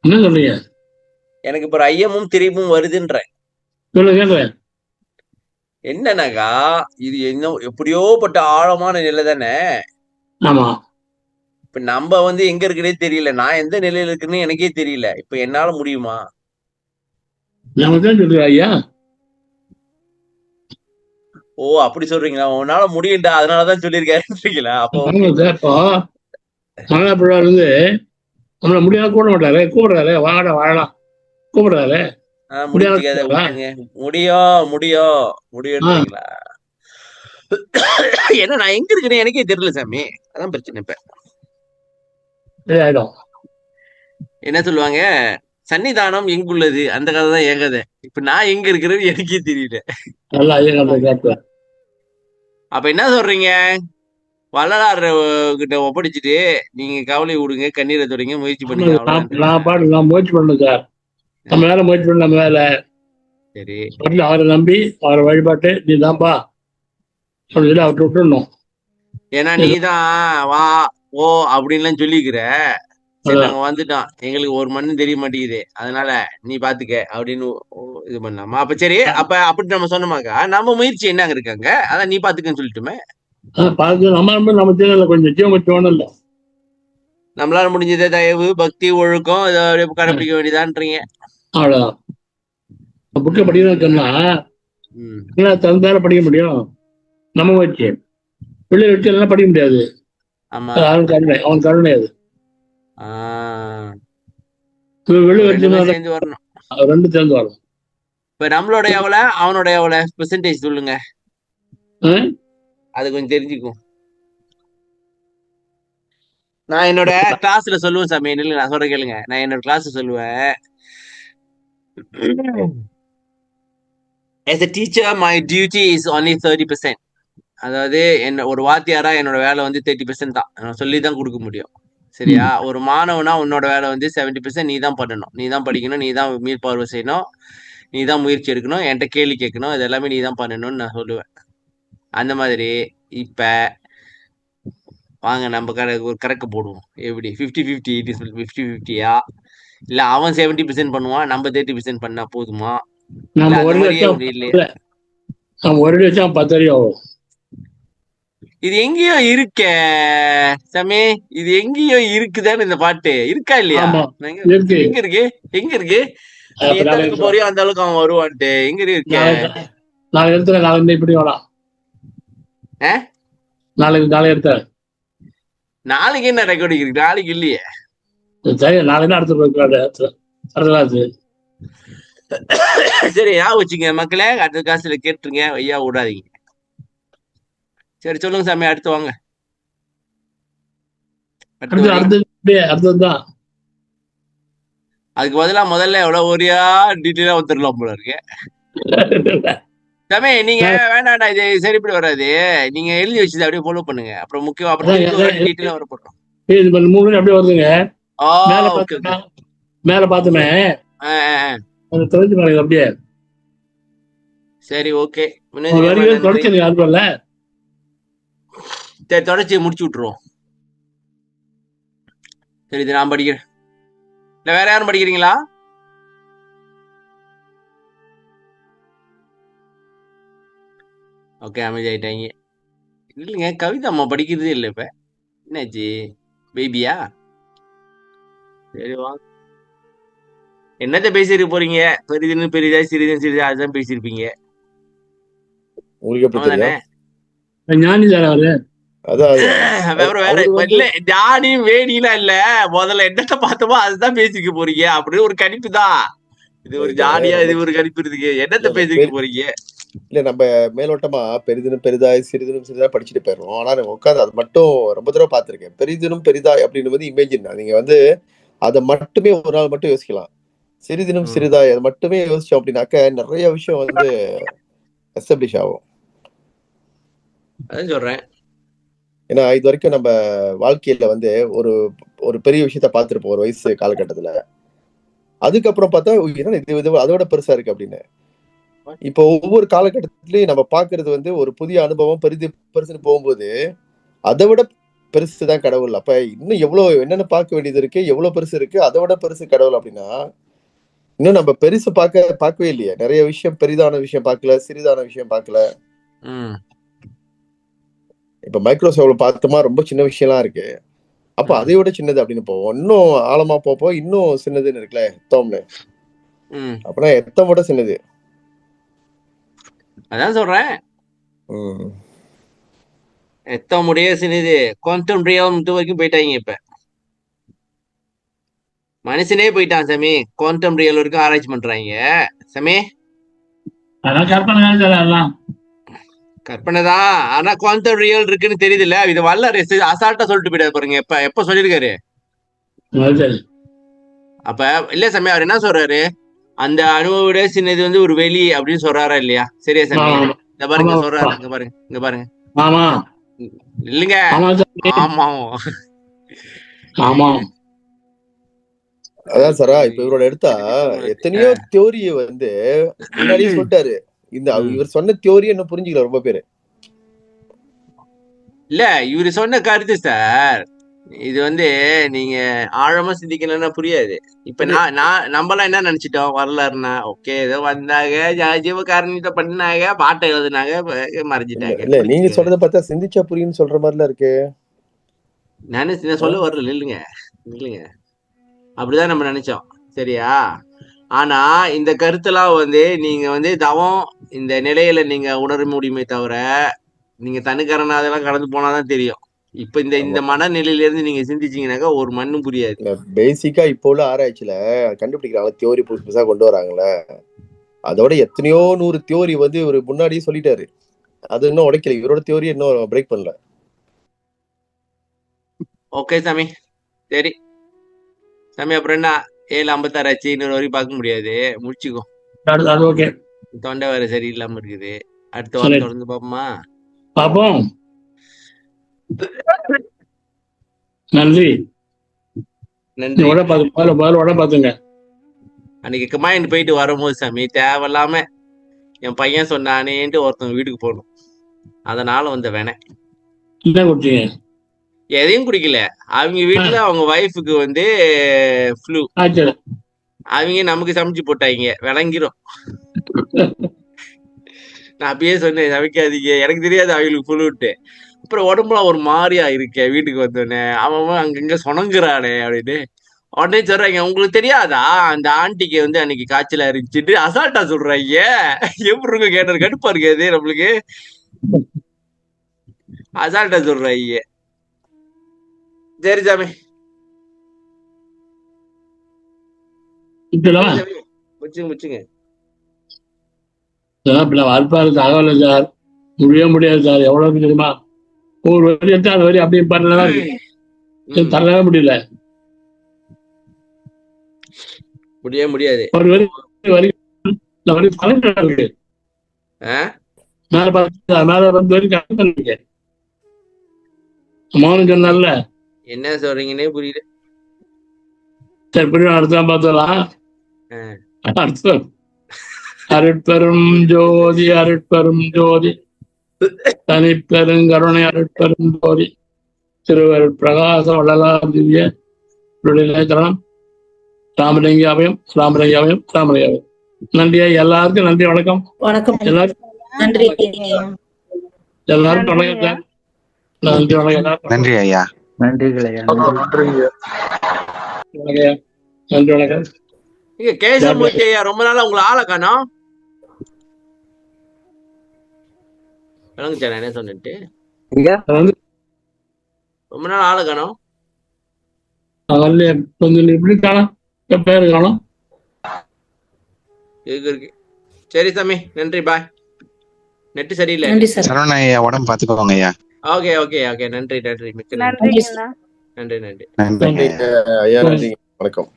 என்ன சொல்றீங்க? எனக்கு இப்ப ஒரு ஐயமும் திரிவும் வருதுன்ற. என்னன்னாக்கா இது என்ன எப்படியோ பட்ட ஆழமான நிலை தானே. ஆமா. இப்ப நம்ம வந்து எங்க இருக்குன்னே தெரியல. நான் எந்த நிலையில இருக்குன்னு எனக்கே தெரியல. இப்ப என்னால முடியுமா? ஐயா ஓ அப்படி சொல்றீங்களா? உன்னால முடியும்டா அதனாலதான் சொல்லியிருக்காருன்றீங்களா? அப்போ இருந்து நம்மள முடியாத கூட மாட்டாரு, கூப்பிடுறாரு, வாடா வாழலாம் கூப்பிடுறாரு. முடியும் முடியும்ன்றீங்களா? ஏன்னா நான் எங்க இருக்கிறேன் எனக்கே தெரியல சாமி. அதான் பிரச்சனை. இப்ப என்ன சொல்லுவாங்க, சன்னிதானம் எங்குள்ளது, அந்த கதை தான் என் கதை. இப்ப நான் எங்க இருக்கிறேன்னு எனக்கே தெரியல. அப்ப என்ன சொல்றீங்க? வள்ளலார் கிட்ட ஒப்படைச்சிட்டு நீங்க கவலை விடுங்க, கண்ணீரை தொடங்க, முயற்சி பண்ணுங்க. நான் முயற்சி பண்ணல சார். நம்ம வேலை முயற்சி பண்ண நம்ம வேலை. சரி, அவரை நம்பி அவரை வழிபாட்டு நீ தான்ப்பா சொல்லி அவர்கிட்ட விட்டுடணும். ஏன்னா நீதான் வா ஓ அப்படின்லாம் சொல்லிக்கிற. சரி நாங்க வந்துட்டோம், எங்களுக்கு ஒரு மண்ணு தெரிய மாட்டேங்குது, அதனால நீ பாத்துக்க அப்படின்னு இது பண்ணலாமா? அப்ப சரி, அப்ப அப்படி நம்ம சொன்னோமாக்கா நம்ம முயற்சி என்னங்க இருக்காங்க, அதான் நீ பாத்துக்கன்னு சொல்லிட்டுமே. நம்ம கொஞ்சம் ஜீவமச்சோன்னு இல்லை, நம்மளால முடிஞ்சதே தயவு பக்தி ஒழுக்கம் இதை கடைப்பிடிக்க வேண்டியதான்றீங்க. அவ்வளவுதான். புக்கை படிக்கணும்னு சொன்னா தந்தால படிக்க முடியும். நம்ம முயற்சி பிள்ளை வச்சு எல்லாம் படிக்க முடியாது. அவன் கருணை அது. சேர்ந்து வரணும். ரெண்டு சேர்ந்து வரணும். இப்ப நம்மளோட எவ்வளவு அவனோட எவ்வளவு பெர்சன்டேஜ் சொல்லுங்க, அது கொஞ்சம் தெரிஞ்சுக்கும். நான் என்னோட கிளாஸ்ல சொல்லுவேன் சாமி, இல்லை நான் சொல்ற கேளுங்க. நான் என்னோட கிளாஸ்ல சொல்லுவேன், as a teacher my duty is only 30%. அதாவது என்ன ஒரு வாத்தியாரா என்னோட வேலை வந்து 30% தான், நான் சொல்லிதான் கொடுக்க முடியும். சரியா? ஒரு மாணவனா உன்னோட வேலை வந்து 70% நீ தான் பண்ணணும், நீ தான் படிக்கணும், நீ தான் மீள்பார்வை செய்யணும், நீ தான் முயற்சி எடுக்கணும், என்கிட்ட கேள்வி கேட்கணும், இது எல்லாமே நீ தான் பண்ணணும்னு நான் சொல்லுவேன். அந்த மாதிரி இப்ப வாங்க நம்ம ஒரு கணக்கு போடுவோம். எப்படி 50-50 50-50யா? இல்ல அவன் 70% பண்ணுவான், நம்ம 30% பண்ணா போதுமா? இல்ல நம்ம அந்த ஒரு அடி மாதிரியே வச்சா ஒண்ணு இல்லையா? இல்ல, நம்ம ஒரு அடி வச்சா 10 அடி ஆகும். இது எங்கேயோ இருக்கே சாமி, இது எங்கேயோ இருக்குதான்னு இந்த பாட்டு இருக்கா இல்லையா? ஆமா எங்க இருக்கு. எங்க இருக்கு? எங்க இருக்கு? நீ அப்ப எந்த நாளைக்கு அளவுக்கு போறியோ அந்த அளவுக்கு அவன் வருவான்ட்டு எங்க இருக்க? நாளைக்கு எடுத்துல நாளைக்கு இப்படி வரலாம். நாளைக்கு எடுத்த நாளைக்கு என்ன ரெக்கார்டிங் இருக்கு? நாளைக்கு இல்லையே. சரி, நாளைக்கு அடுத்த அடுத்த சரி ஞாபகம் வச்சுங்க மக்களே, அடுத்த காசுல கேட்டுருங்க, ஐயா விடாதீங்க. சரி சொல்லுங்க சாமி, அடுத்து வாங்க. அடுத்து வரி. அடுத்ததுதான். அதுக்கு பதிலா முதல்ல எவ்வளவு ஒரியா டீட்டெயிலா வந்துடலாம் போல இருக்கு. சாமி நீங்க வேண்டாண்டா, இது சரிப்படி வராது. நீங்க எழுதி வச்சது அப்படியே ஃபாலோ பண்ணுங்க. அப்புறம் முக்கியம் அப்புறம் திருப்பி ஒரு வாட்டி டீட்டெயிலா வர போட்டோம். இது 3 மணி அப்படியே வருதுங்க. மேல ஓகே ஓகே. பார்த்துமே அது தொலைஞ்சு பாருங்க அப்படியே. சரி ஓகே. ஒரு வரி தொடச்சு அதுல சரி தொடச்சி முடிச்சு விட்டுருவோம். சரி இது நான் படிக்கிறேன். இல்ல வேற யாரும் படிக்கிறீங்களா? ஓகே அமைதி ஆயிட்டாங்க. இல்லைங்க கவிதா அம்மா படிக்கிறதே இல்லை இப்ப. என்னாச்சு பேபியா? சரி வாங்க. என்னத்த பேசிருக்க போறீங்க? பெரிதுன்னு பெரிதா, சிறிதுன்னு சிறிதா, அதுதான் பேசியிருப்பீங்க. உங்களுக்கு எப்படி தானே ஞானி தானே அவரு. வேற இல்ல ஜானி வேணிலாம் இல்ல. முதல்ல என்னத்த பார்த்தோமோ அதுதான் பேசிக்க போறீங்க அப்படின்னு ஒரு கணிப்பு தான். இது ஒரு ஜாலியா இது ஒரு கணிப்பு இருக்கு. என்னத்த பேசிக்க போறீங்க? இல்ல நம்ம மேலோட்டமா பெரிதினும் பெரிதாய் சிறிதினும் சிறிதா படிச்சுட்டு போயிடுறோம். ஆனா நான் உட்காந்து அது மட்டும் ரொம்ப தடவை பார்த்திருக்கேன். பெரிதினும் பெரிதாய் அப்படின்னு இமேஜின் தான். நீங்க அதை மட்டுமே ஒரு நாள் மட்டும் யோசிக்கலாம். சிறிதினும் சிறிதாய் அதை மட்டுமே யோசிச்சோம் அப்படின்னாக்க நிறைய விஷயம் எஸ்டாப்ளிஷ் ஆகும். அதான் சொல்றேன். ஏன்னா இது வரைக்கும் நம்ம வாழ்க்கையில ஒரு ஒரு பெரிய விஷயத்த பார்த்திருப்போம் ஒரு வயசு காலகட்டத்துல. அதுக்கப்புறம் பார்த்தா இது அதோட பெருசா இருக்கு அப்படின்னு. இப்போ ஒவ்வொரு காலகட்டத்திலயும் நம்ம பாக்குறது ஒரு புதிய அனுபவம் பெருசுன்னு போகும்போது அதை விட பெருசுதான் கடவுள். அப்ப இன்னும் எவ்வளவு என்னென்ன பார்க்க வேண்டியது இருக்கு, எவ்வளவு பெருசு இருக்கு, அதை விட பெருசு கடவுள். அப்படின்னா இன்னும் நம்ம பெருசு பார்க்கவே இல்லையே. நிறைய விஷயம், பெரிதான விஷயம் பார்க்கல, சிறிதான விஷயம் பார்க்கல. இப்ப மைக்ரோசாஃப்ட்ல பார்த்தோமா ரொம்ப சின்ன விஷயம்லாம் இருக்கு. அப்ப அதை விட சின்னது அப்படின்னு போவோம். இன்னும் ஆழமா போப்போம், இன்னும் சின்னதுன்னு இருக்குல்ல எத்தம்னு. அப்படின்னா எத்தமோட சின்னது. அதான் சொல்றேன். எத்தமுடைய சின்னது குவாண்டம் ரியாலிட்டி வரைக்கும் போயிட்டாங்க. இப்ப மனுஷனே போயிட்டான் சாமி. குவாண்டம் ரியல் வரைக்கும் ஆராய்ச்சி பண்றாங்க சாமி. கற்பனை தான். ஆனா குவாண்டம் ரியல் இருக்குன்னு தெரியுது இல்ல. இது வல்ல அசால்ட்டா சொல்லிட்டு போயிடாது பாருங்க. எப்ப சொல்லிருக்காரு? அப்ப இல்ல சாமி, அவர் என்ன சொல்றாரு? அந்த அணுவை விட சின்னது ஒரு வெளி அப்படின்னு சொல்றாரா இல்லையா? சரியா சாமி? இந்த பாருங்க சொல்றாரு. இங்க பாருங்க. இல்லைங்க. ஆமா ஆமா. அதான் சாரா, இப்ப இவரோட எடுத்தா எத்தனையோ தியோரிய முன்னாடியே சொல்லிட்டாரு. இவர் சொன்ன தியோரி என்ன புரிஞ்சுக்கல ரொம்ப பேரு. இல்ல இவரு சொன்ன கருத்து சார், இது நீங்க ஆழமா சிந்திக்கணும்னா புரியாது. இப்ப நம்மளாம் என்ன நினைச்சிட்டோம்? வரலாறுனா ஓகே ஏதோ வந்தாங்க, ஜீவகாரணியத்தை பண்ணாங்க, பாட்டை எழுதுனாங்க, மறைஞ்சிட்டாங்க. இல்ல நீங்க சொல்றத பார்த்தா சிந்திச்சா புரியும்னு சொல்ற மாதிரிலாம் இருக்கு. நானே சொல்ல வரல. இல்லைங்க அப்படிதான் நம்ம நினைச்சோம். சரியா? ஆனா இந்த கருத்தெல்லாம் நீங்க தவம் இந்த நிலையில நீங்க உணர முடியுமே தவிர, நீங்க தனுக்கரண அதெல்லாம் கடந்து போனாதான் தெரியும். இப்ப இந்த மனநிலையில இருந்து நீங்க சிந்திச்சீங்கன்னாக்கா ஒரு மண்ணும் புரியாது. பேசிக்கா இப்போ உள்ள ஆராய்ச்சியில கண்டுபிடிக்கிறாங்க, தியோரி புதுசு புதுசா கொண்டு வராங்கல்ல. அதோட எத்தனையோ 100 தியோரி ஒரு முன்னாடியே சொல்லிட்டாரு. அது இன்னும் உடைக்கல. இவரோட தியோரி இன்னும் பிரேக் பண்ணல. ஓகே சாமி. சரி சாமி, அப்புறம் என்ன 7:56 ஆச்சு. இன்னொரு வரைக்கும் பார்க்க முடியாது, முடிச்சுக்கோ. தொண்டை வேற சரியில்லாம இருக்குது. அடுத்த வாரம் தொடர்ந்து பாப்போம். நன்றி. அன்னைக்கு கமாண்ட் போயிட்டு வரும்போது சாமி தேவையில்லாம என் பையன் சொன்னானேன்ட்டு ஒருத்தவங்க வீட்டுக்கு போகணும். அதனால வேணேன். எதையும் குடிக்கல. அவங்க வீட்டுல அவங்க வைஃபுக்கு ஃப்ளூ. அவங்க நமக்கு சமைச்சு போட்டாங்க. விளங்கிரும். நான் அப்பயே சொன்னேன் சமைக்காதீங்க, எனக்கு தெரியாது அவங்களுக்கு புழுவிட்டு. அப்புறம் உடம்புலாம் ஒரு மாதிரியா இருக்கே வீட்டுக்கு வந்தோடனே, அவன் அங்கங்க சொனங்குறானே அப்படின்னு. உடனே சொல்றாங்க, உங்களுக்கு தெரியாதா அந்த ஆண்டிக்கு வந்து அன்னைக்கு காய்ச்சலா இருந்துச்சுட்டு அசால்ட்டா சொல்றாங்க. எப்படி இருக்கு கேட்டது கடுப்பா இருக்காது நம்மளுக்கு, அசால்ட்டா சொல்றாங்க. சரி சாமி, முச்சுங்க. அல்பாரு தகவல் சார், முடிய முடியாது சார். எவ்வளவு தெரியுமா, ஒரு வரி எடுத்து அந்த வரி அப்படியே பண்ணலாம் இருக்கு, தரவே முடியல. முடியாது. ஒரு வரி வரி இந்த வரி தலைமையில இருக்கு, மேல பார்த்து மேல வந்து வரி கணக்கு இருக்கு. மௌனம் சொன்னால என்ன சொல்றீங்கன்னே புரியல. சரி புரியும், அடுத்தான் பார்த்தலாம். அடுத்த அருட்பெரும் ஜோதி அருட்பெரும் ஜோதி தனிப்பெருங்கருணை அருட்பெரும் ஜோதி திருவருட் பிரகாச வள்ளலார் திவ்ய தரணம் ராமலிங்காபயம் ராமலிங்காபயம் ராமலிங்காபயம். நன்றியா எல்லாருக்கும், நன்றி, வணக்கம். வணக்கம். எல்லாருக்கும் நன்றி. எல்லாருக்கும் வணக்கம் சார். நன்றி, வணக்கம் எல்லாருக்கும். நன்றி ஐயா. நன்றிகள் ஐயா. நன்றி, வணக்கம். கேசவமூர்த்தி ஐயா, ரொம்ப நாளா உங்களை ஆளை காணோம். விளங்குச்சா என்ன சொன்னிட்டு? ரொம்ப நாள் ஆளை காணோம். எப்படி காணும், பேரு காணும் இருக்கு. சரி சாமி, நன்றி, பாய். நெட்டு சரியில்லை. சரவண ஐயா, உடம்பு பாத்துக்கோங்க ஐயா. ஓகே. நன்றி, மிக்க நன்றி. ஐயா, நன்றி, வணக்கம்.